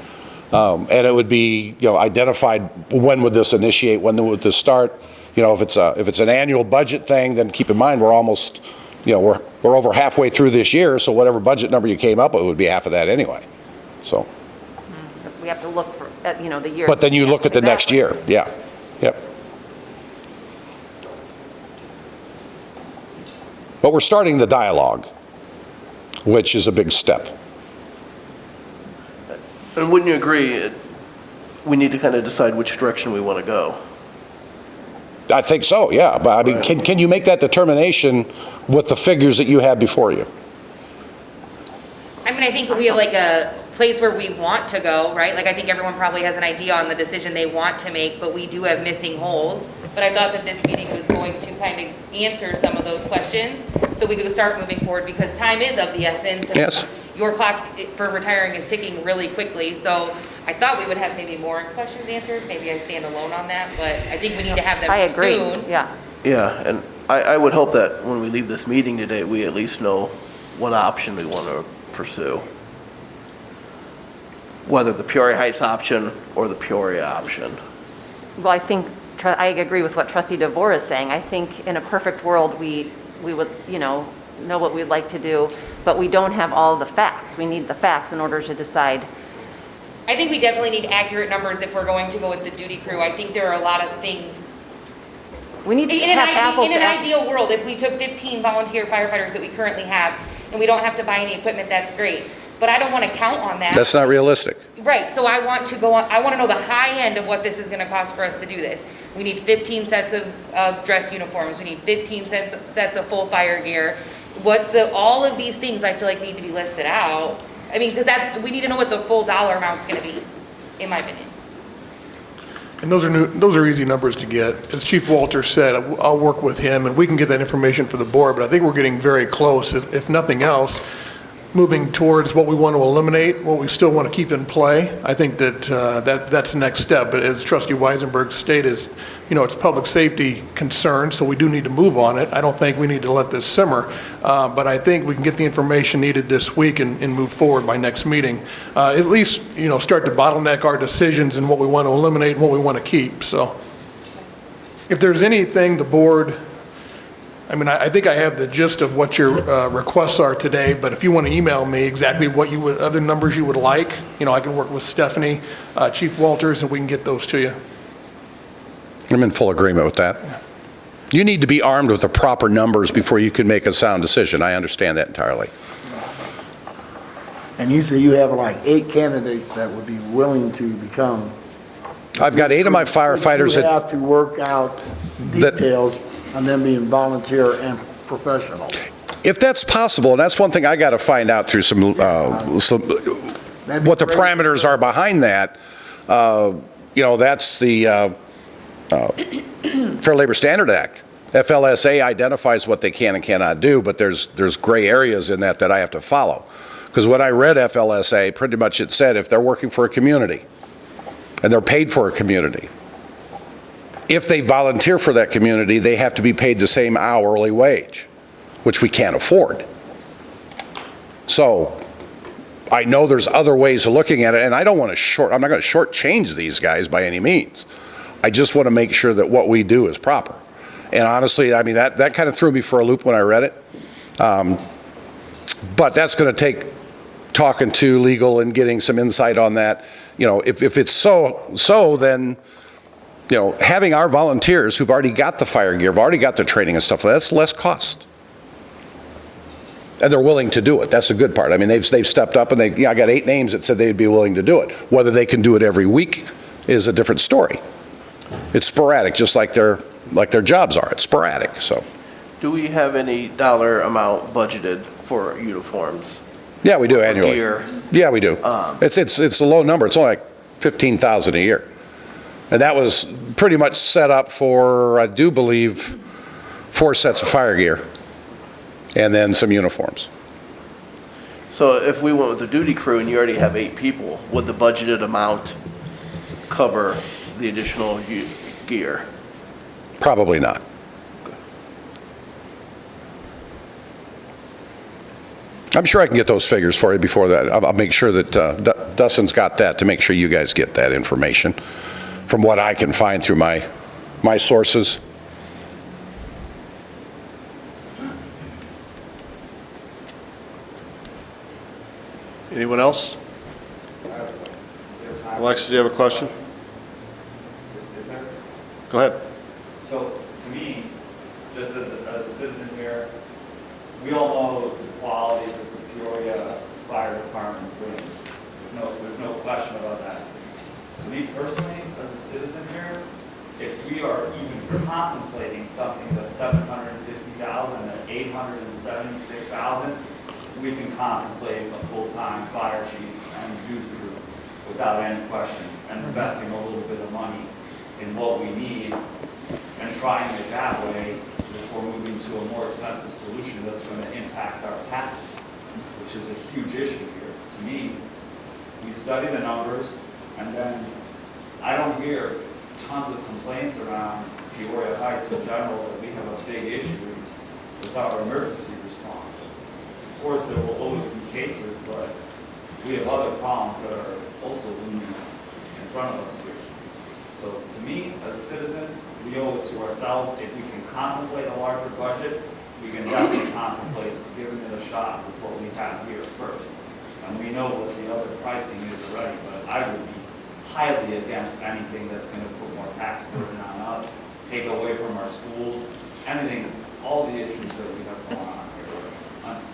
And it would be, you know, identified, when would this initiate, when would this start? You know, if it's an annual budget thing, then keep in mind, we're almost, you know, we're over halfway through this year, so whatever budget number you came up with would be half of that anyway. So. We have to look for, you know, the year. But then you look at the next year, yeah, yep. But we're starting the dialogue, which is a big step. And wouldn't you agree, we need to kind of decide which direction we want to go? I think so, yeah, but I mean, can you make that determination with the figures that you have before you? I mean, I think we have like a place where we want to go, right? Like, I think everyone probably has an idea on the decision they want to make, but we do have missing holes. But I thought that this meeting was going to kind of answer some of those questions, so we could start moving forward, because time is of the essence. And yes. Your clock for retiring is ticking really quickly, so I thought we would have maybe more questions answered. Maybe I stand alone on that, but I think we need to have them soon. I agree, yeah. Yeah, and I would hope that when we leave this meeting today, we at least know what option we want to pursue. Whether the Peoria Heights option or the Peoria option. Well, I think, I agree with what Trustee DeVore is saying. I think in a perfect world, we would, you know what we'd like to do, but we don't have all the facts. We need the facts in order to decide. I think we definitely need accurate numbers if we're going to go with the duty crew. I think there are a lot of things. We need to have apples to In an ideal world, if we took 15 volunteer firefighters that we currently have, and we don't have to buy any equipment, that's great. But I don't want to count on that. That's not realistic. Right, so I want to go on, I want to know the high end of what this is going to cost for us to do this. We need 15 sets of dress uniforms. We need 15 sets of full fire gear. All of these things I feel like need to be listed out. I mean, because we need to know what the full dollar amount's going to be, in my opinion. And those are easy numbers to get. As Chief Walter said, I'll work with him, and we can get that information for the board, but I think we're getting very close, if nothing else, moving towards what we want to eliminate, what we still want to keep in play. I think that's the next step. But as Trustee Weisenberg stated, it's public safety concern, so we do need to move on it. I don't think we need to let this simmer, but I think we can get the information needed this week and move forward by next meeting. At least, start to bottleneck our decisions and what we want to eliminate and what we want to keep. So if there's anything the board, I think I have the gist of what your requests are today, but if you want to email me exactly what other numbers you would like, I can work with Stephanie, Chief Walters, and we can get those to you. I'm in full agreement with that. You need to be armed with the proper numbers before you can make a sound decision. I understand that entirely. And you say you have like 8 candidates that would be willing to become. I've got 8 of my firefighters that have to work out details on them being volunteer and professional. If that's possible, and that's one thing I got to find out through some what the parameters are behind that. That's the Fair Labor Standard Act. FLSA identifies what they can and cannot do, but there's gray areas in that I have to follow. Because when I read FLSA, pretty much it said if they're working for a community and they're paid for a community, if they volunteer for that community, they have to be paid the same hourly wage, which we can't afford. So I know there's other ways of looking at it, and I'm not going to shortchange these guys by any means. I just want to make sure that what we do is proper. And honestly, that kind of threw me for a loop when I read it. But that's going to take talking to legal and getting some insight on that. If it's so, then having our volunteers who've already got the fire gear, have already got the training and stuff, that's less cost. And they're willing to do it. That's the good part. I mean, they've stepped up, and I got 8 names that said they'd be willing to do it. Whether they can do it every week is a different story. It's sporadic, just like their jobs are. It's sporadic, so. Do we have any dollar amount budgeted for uniforms? Yeah, we do annually. Gear? Yeah, we do. It's a low number. It's only like $15,000 a year. And that was pretty much set up for, I do believe, 4 sets of fire gear and then some uniforms. So if we went with the duty crew and you already have 8 people, would the budgeted amount cover the additional gear? Probably not. I'm sure I can get those figures for you before that. I'll make sure that Dustin's got that to make sure you guys get that information from what I can find through my sources. Anyone else? Alexis, do you have a question? Go ahead. So, to me, just as a citizen here, we all know the qualities of the Peoria Fire Department brings. There's no question about that. To me personally, as a citizen here, if we are even contemplating something that's $750,000 and $876,000, we can contemplate a full-time fire chief and duty crew without any question, and investing a little bit of money in what we need and trying it that way before moving to a more expensive solution that's going to impact our taxes, which is a huge issue here. To me, we study the numbers, and then I don't hear tons of complaints around Peoria Heights in general that we have a big issue with our emergency response. Of course, there will always be cases, but we have other problems that are also looming in front of us here. So to me, as a citizen, we owe it to ourselves. If we can contemplate a larger budget, we can definitely contemplate giving it a shot with what we have here first. And we know what the other pricing is already, but I would be highly against anything that's going to put more tax burden on us, take away from our schools, anything, all the issues that we have going on here,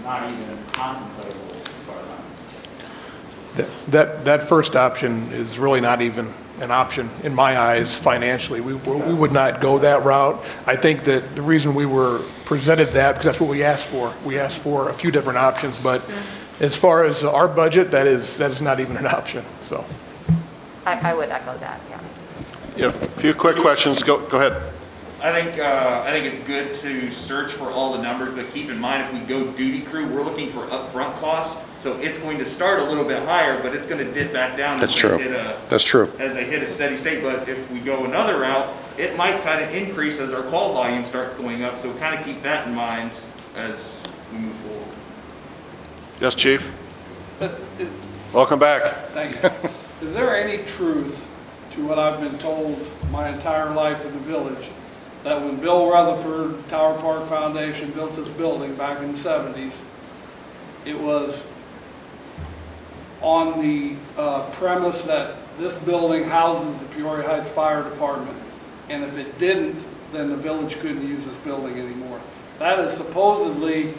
not even contemplatable as far as I'm concerned. That first option is really not even an option in my eyes financially. We would not go that route. I think that the reason we were presented that, because that's what we asked for. We asked for a few different options, but as far as our budget, that is not even an option, so. I would echo that, yeah. Yeah, a few quick questions. Go ahead. I think it's good to search for all the numbers, but keep in mind if we go duty crew, we're looking for upfront costs. So it's going to start a little bit higher, but it's going to dip back down. That's true. That's true. As they hit a steady state. But if we go another route, it might kind of increase as our call volume starts going up. So kind of keep that in mind as we move forward. Yes, Chief. Welcome back. Thank you. Is there any truth to what I've been told my entire life in the village, that when Bill Rutherford, Tower Park Foundation, built this building back in the 70s, it was on the premise that this building houses the Peoria Heights Fire Department, and if it didn't, then the village couldn't use this building anymore. That is supposedly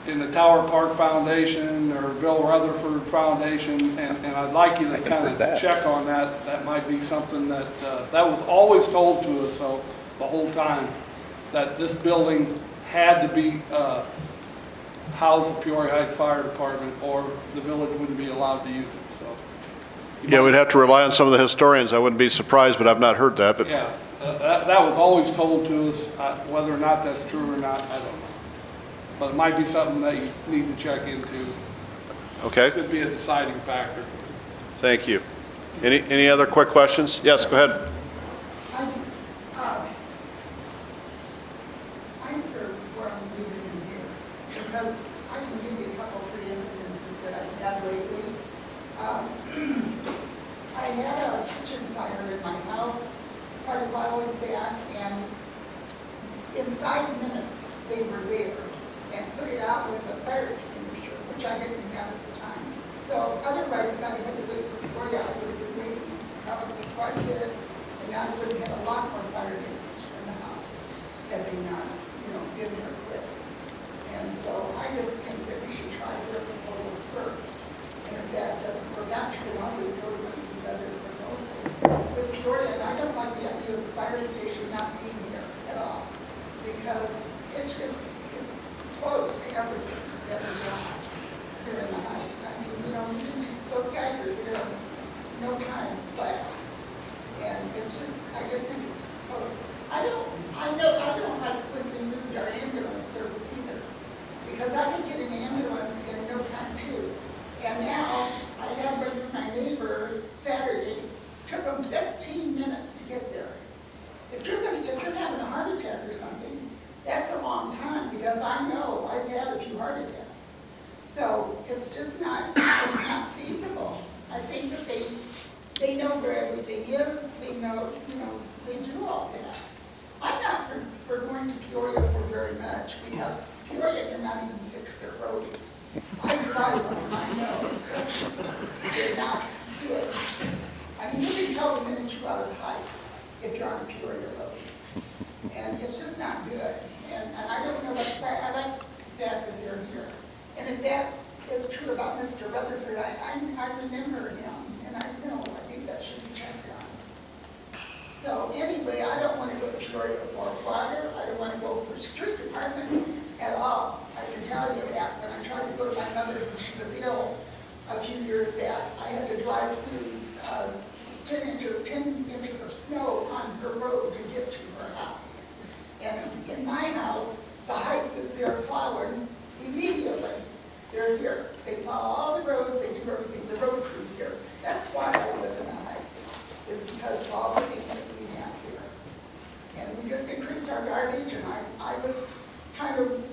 in the Tower Park Foundation or Bill Rutherford Foundation, and I'd like you to kind of check on that. That might be something that was always told to us, so the whole time, that this building had to be house the Peoria Heights Fire Department, or the village wouldn't be allowed to use it. So, Yeah, we'd have to rely on some of the historians. I wouldn't be surprised, but I've not heard that. But yeah, that was always told to us. Whether or not that's true or not, I don't know. But it might be something that you need to check into. Okay. Could be a deciding factor. Thank you. Any other quick questions? Yes, go ahead. I'm sure where I'm leaving in here, because I can give you a couple of incidences that I've had lately. I had a kitchen fire in my house quite a while back, and in 5 minutes they were there and put it out with a fire extinguisher, which I didn't have at the time. So otherwise, if I had to wait for Peoria, I would have been waiting probably quite a bit, and I would have had a lot more fire damage in the house had they not, given her quit. And so I just think that we should try their proposal first. And if that doesn't work out, you can always go to one of these other proposals. With Peoria, and I don't like the idea of the fire station not being here at all, because it's just, it's close to everything that we want here in the Heights. I mean, you know, you can just, those guys are there no time flat. And it's just, I just think it's close. I don't like when we moved our ambulance service either, because I could get an ambulance in no time too. And now, I had one with my neighbor Saturday, took them 15 minutes to get there. If you're having a heart attack or something, that's a long time, because I know I've had a few heart attacks. So it's just not, it's not feasible. I think that they know where everything is, they know, you know, they do all that. I'm not for going to Peoria for very much, because Peoria cannot even fix their roads. I drive them, I know. They're not good. I mean, you can tell the minute you're out of the Heights if you're on a Peoria road. And it's just not good. And I don't know what's right. I like the fact that they're here. And if that is true about Mr. Rutherford, I remember him, and I think that should be checked on. So anyway, I don't want to go to Peoria for water. I don't want to go for street department at all. I can tell you that. When I tried to go to my mother's when she was ill a few years back, I had to drive through 10 inches of snow on her road to get to her house. And in my house, the Heights is there plowing immediately. They're here. They plow all the roads, they do everything, the road crews here. That's why I live in the Heights, is because of all the things that we have here. And we just increased our garbage, and I was kind of,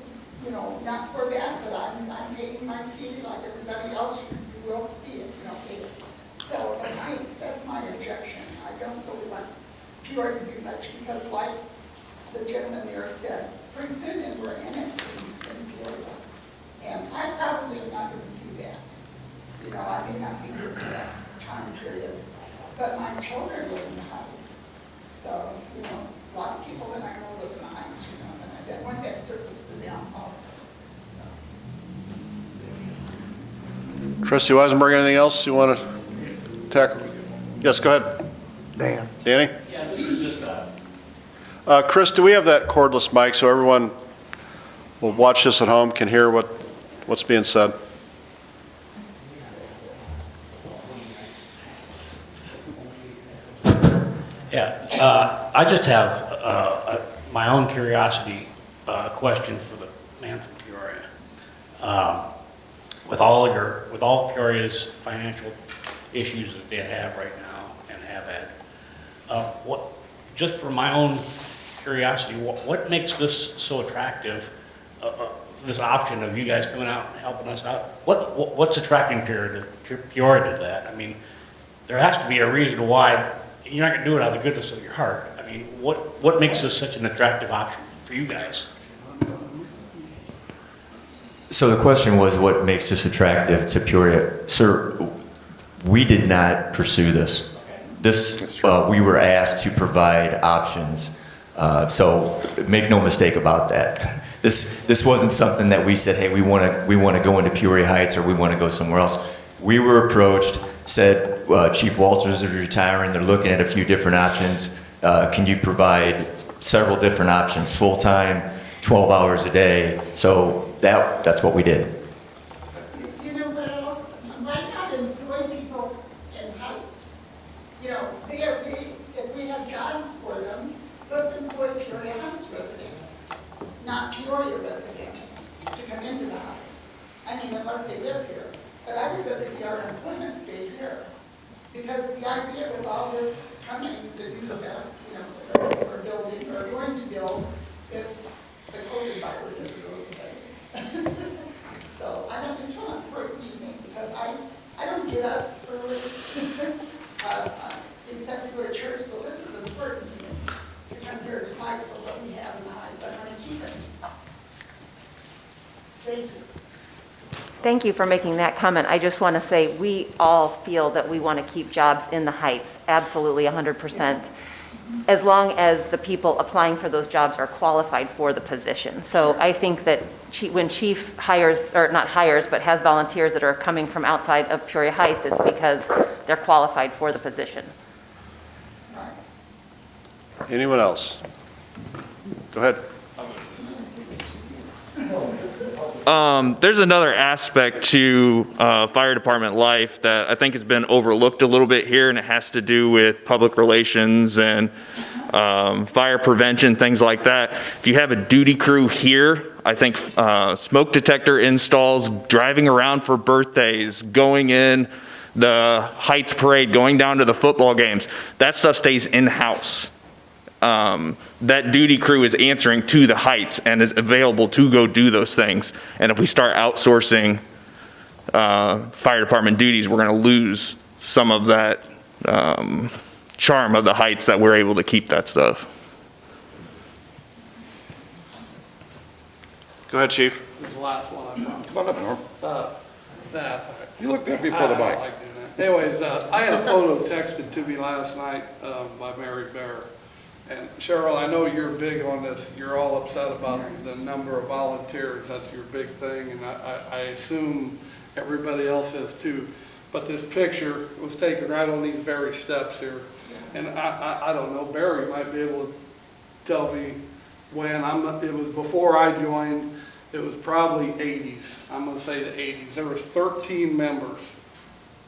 you know, not for that, but I'm paying my fee like everybody else. You will pay it. So that's my objection. I don't really want Peoria to do much, because like the gentleman there said, pretty soon then we're annexing in Peoria. And I probably am not going to see that. You know, I may not be here for that time period, but my children live in the Heights. So, you know, a lot of people that I know live in the Heights, you know, and I want that service for them also. So. Trustee Weisenberg, anything else you want to tackle? Yes, go ahead. Dan. Danny? Yeah, this is just Chris, do we have that cordless mic so everyone will watch this at home, can hear what's being said? Yeah, I just have my own curiosity question for the man from Peoria. With all Peoria's financial issues that they have right now and have had, just for my own curiosity, what makes this so attractive? This option of you guys coming out and helping us out. What's attracting Peoria to that? I mean, there has to be a reason why. You're not going to do it out of the goodness of your heart. I mean, what makes this such an attractive option for you guys? So the question was, what makes this attractive to Peoria? Sir, we did not pursue this. We were asked to provide options. So make no mistake about that. This wasn't something that we said, hey, we want to go into Peoria Heights or we want to go somewhere else. We were approached, said, Chief Walters is retiring, they're looking at a few different options. Can you provide several different options, full-time, 12 hours a day? So that's what we did. You know what else? Why not employ people in Heights? You know, if we have jobs for them, let's employ Peoria Heights residents, not Peoria residents, to come into the Heights. I mean, unless they live here. But I would rather see our employment stay here. Because the idea with all this coming, the new stuff, you know, we're building, or going to build, if the COVID virus ever goes away. So it's really important to me, because I don't get up early, except to go to church, so this is important to me, to come here to fight for what we have in the Heights. I want to keep it. Thank you. Thank you for making that comment. I just want to say we all feel that we want to keep jobs in the Heights, absolutely 100%. as long as the people applying for those jobs are qualified for the position. So I think that when chief hires, or not hires, but has volunteers that are coming from outside of Peoria Heights, it's because they're qualified for the position. Anyone else? Go ahead. There's another aspect to fire department life that I think has been overlooked a little bit here, and it has to do with public relations and fire prevention, things like that. If you have a duty crew here, I think smoke detector installs, driving around for birthdays, going in the Heights Parade, going down to the football games, that stuff stays in-house. That duty crew is answering to the Heights and is available to go do those things. And if we start outsourcing fire department duties, we're going to lose some of that charm of the Heights that we're able to keep that stuff. Go ahead, Chief. This is the last one I promise. Come on up, Norm. You look good before the mic. I don't like doing that. Anyways, I had a photo texted to me last night by Mary Bear. And Cheryl, I know you're big on this. You're all upset about the number of volunteers. That's your big thing, and I assume everybody else is too. But this picture was taken right on these very steps here. And I don't know, Barry might be able to tell me when. It was before I joined. It was probably 80s. I'm going to say the 80s. There were 13 members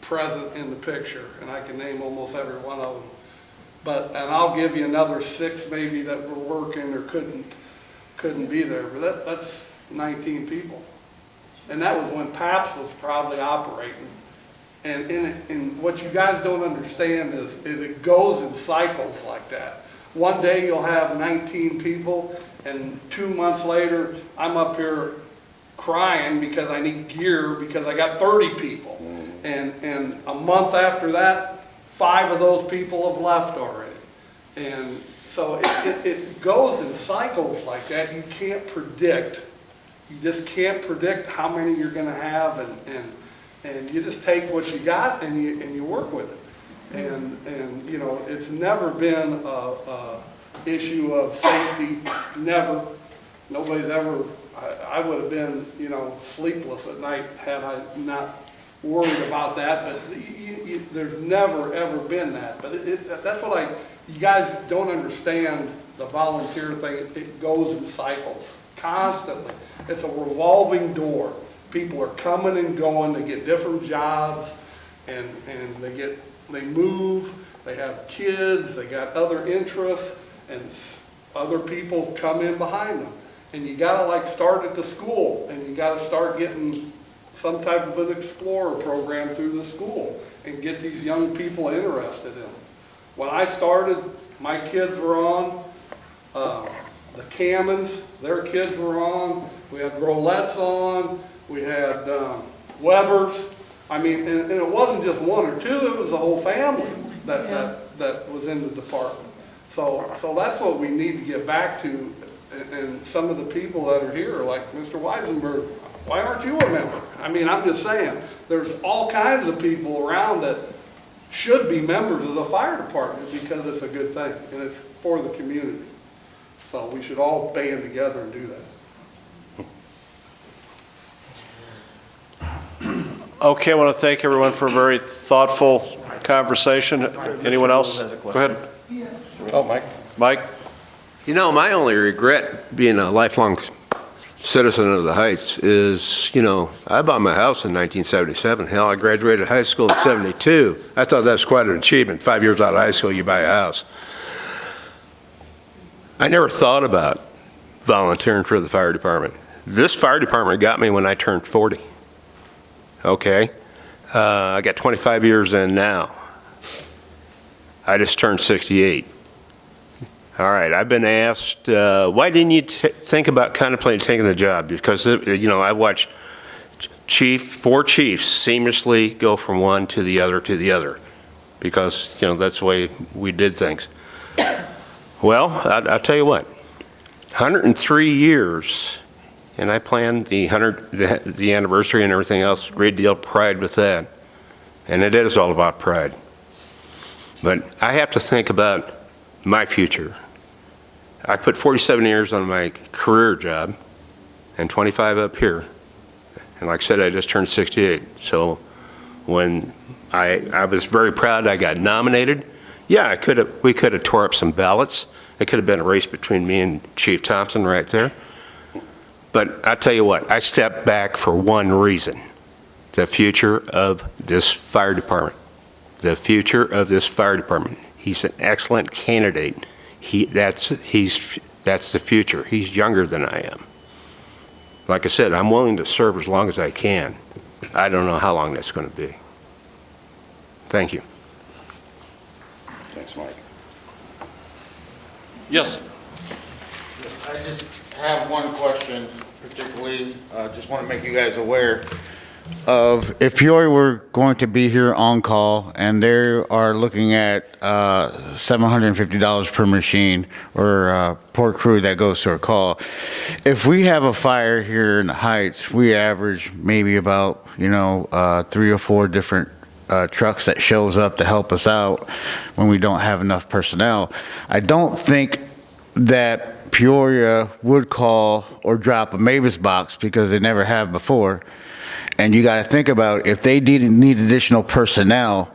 present in the picture, and I can name almost every one of them. And I'll give you another 6 maybe that were working or couldn't be there. But that's 19 people. And that was when PAPS was probably operating. And what you guys don't understand is it goes in cycles like that. One day you'll have 19 people, and 2 months later, I'm up here crying because I need gear because I got 30 people. And a month after that, 5 of those people have left already. And so it goes in cycles like that. You can't predict. You just can't predict how many you're going to have, and you just take what you got and you work with it. And you know, it's never been a issue of safety. Never. Nobody's ever. I would have been, you know, sleepless at night had I not worried about that. But there's never ever been that. But that's what you guys don't understand the volunteer thing. It goes in cycles constantly. It's a revolving door. People are coming and going. They get different jobs, and they move. They have kids. They got other interests, and other people come in behind them. And you gotta like start at the school, and you gotta start getting some type of an explorer program through the school and get these young people interested in them. When I started, my kids were on. The Cammons, their kids were on. We had Rolettes on. We had Webbers. I mean, and it wasn't just 1 or 2, it was a whole family that was in the department. So that's what we need to get back to. And some of the people that are here, like Mr. Weisenberg, why aren't you a member? I mean, I'm just saying, there's all kinds of people around that should be members of the fire department because it's a good thing and it's for the community. So we should all band together and do that. Okay, I want to thank everyone for a very thoughtful conversation. Anyone else? Go ahead. Oh, Mike. Mike? You know, my only regret being a lifelong citizen of the Heights is, you know, I bought my house in 1977. Hell, I graduated high school in 72. I thought that was quite an achievement. 5 years out of high school, you buy a house. I never thought about volunteering for the fire department. This fire department got me when I turned 40. Okay? I got 25 years in now. I just turned 68. All right, I've been asked, why didn't you think about contemplating taking the job? Because, you know, I watched 4 chiefs seamlessly go from one to the other, because, you know, that's the way we did things. Well, I'll tell you what, 103 years, and I planned the anniversary and everything else, great deal of pride with that. And it is all about pride. But I have to think about my future. I put 47 years on my career job and 25 up here. And like I said, I just turned 68. So when I was very proud I got nominated, yeah, we could have tore up some ballots. It could have been a race between me and Chief Thompson right there. But I tell you what, I stepped back for one reason: the future of this fire department. The future of this fire department. He's an excellent candidate. That's the future. He's younger than I am. Like I said, I'm willing to serve as long as I can. I don't know how long that's going to be. Thank you. Thanks, Mike. Yes. Yes, I just have one question, particularly, just want to make you guys aware of, if Peoria were going to be here on call and they are looking at $750 per machine or per crew that goes to a call. If we have a fire here in the Heights, we average maybe about, 3 or 4 different trucks that shows up to help us out when we don't have enough personnel. I don't think that Peoria would call or drop a Mavis box because they never have before. And you got to think about, if they didn't need additional personnel,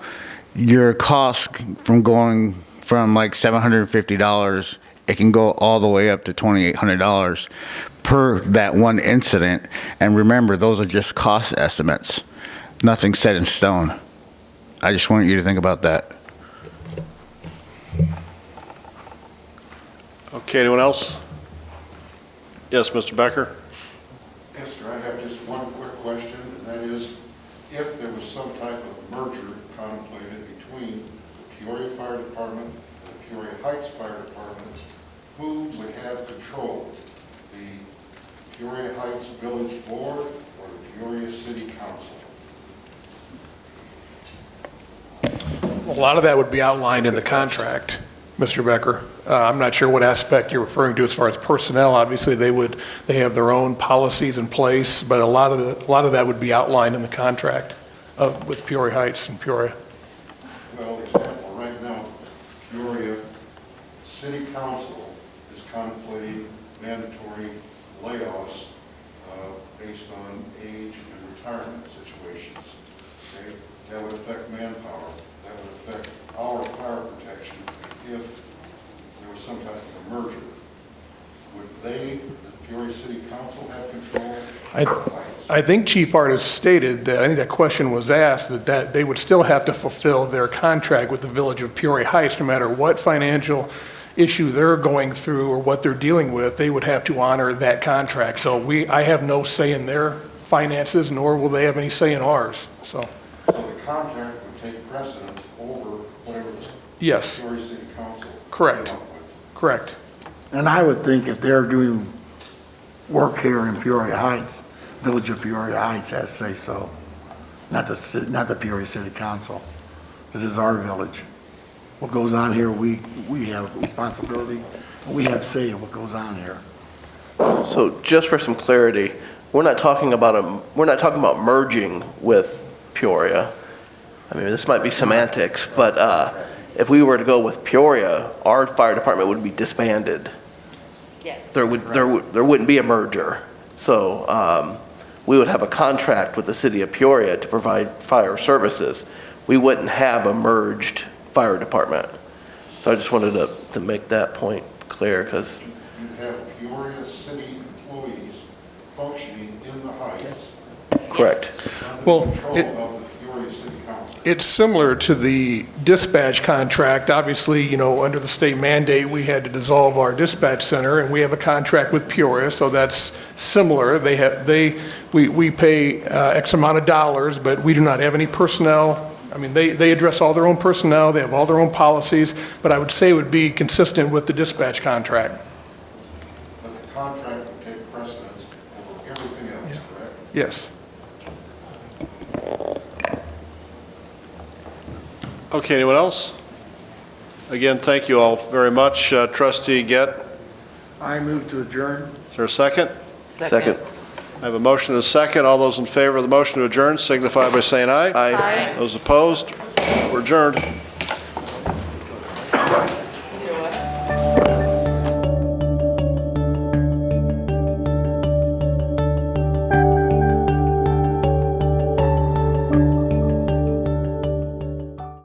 your cost from going from like $750, it can go all the way up to $2,800 per that one incident. And remember, those are just cost estimates, nothing set in stone. I just want you to think about that. Okay, anyone else? Yes, Mr. Becker? Yes, sir, I have just one quick question, and that is, if there was some type of merger contemplated between the Peoria Fire Department and the Peoria Heights Fire Department, who would have control? The Peoria Heights Village Board or the Peoria City Council? A lot of that would be outlined in the contract, Mr. Becker. I'm not sure what aspect you're referring to as far as personnel. Obviously, they have their own policies in place, but a lot of that would be outlined in the contract with Peoria Heights and Peoria. Well, example, right now, Peoria City Council is contemplating mandatory layoffs based on age and retirement situations. Okay? That would affect manpower. That would affect our fire protection if there was some type of a merger. Would they, the Peoria City Council, have control? I think Chief Art has stated that, I think that question was asked, that they would still have to fulfill their contract with the Village of Peoria Heights, no matter what financial issue they're going through or what they're dealing with, they would have to honor that contract. So I have no say in their finances, nor will they have any say in ours, so. So the contract would take precedence over whatever the Yes. Peoria City Council Correct. came up with. Correct. And I would think if they're doing work here in Peoria Heights, Village of Peoria Heights has say so, not the Peoria City Council. This is our village. What goes on here, we have responsibility, and we have say in what goes on here. So just for some clarity, we're not talking about merging with Peoria. I mean, this might be semantics, but if we were to go with Peoria, our fire department would be disbanded. Yes. There wouldn't be a merger. So we would have a contract with the city of Peoria to provide fire services. We wouldn't have a merged fire department. So I just wanted to make that point clear, because You have Peoria City employees functioning in the Heights. correct. Well, Under control of the Peoria City Council. it's similar to the dispatch contract. Obviously, under the state mandate, we had to dissolve our dispatch center, and we have a contract with Peoria, so that's similar. We pay X amount of dollars, but we do not have any personnel. I mean, they address all their own personnel, they have all their own policies, but I would say it would be consistent with the dispatch contract. But the contract would take precedence over everything else, correct? Yes. Okay, anyone else? Again, thank you all very much. Trustee Gett, I move to adjourn. is there a second? Second. I have a motion and a second. All those in favor of the motion to adjourn signify by saying aye. Aye. Those opposed, we're adjourned.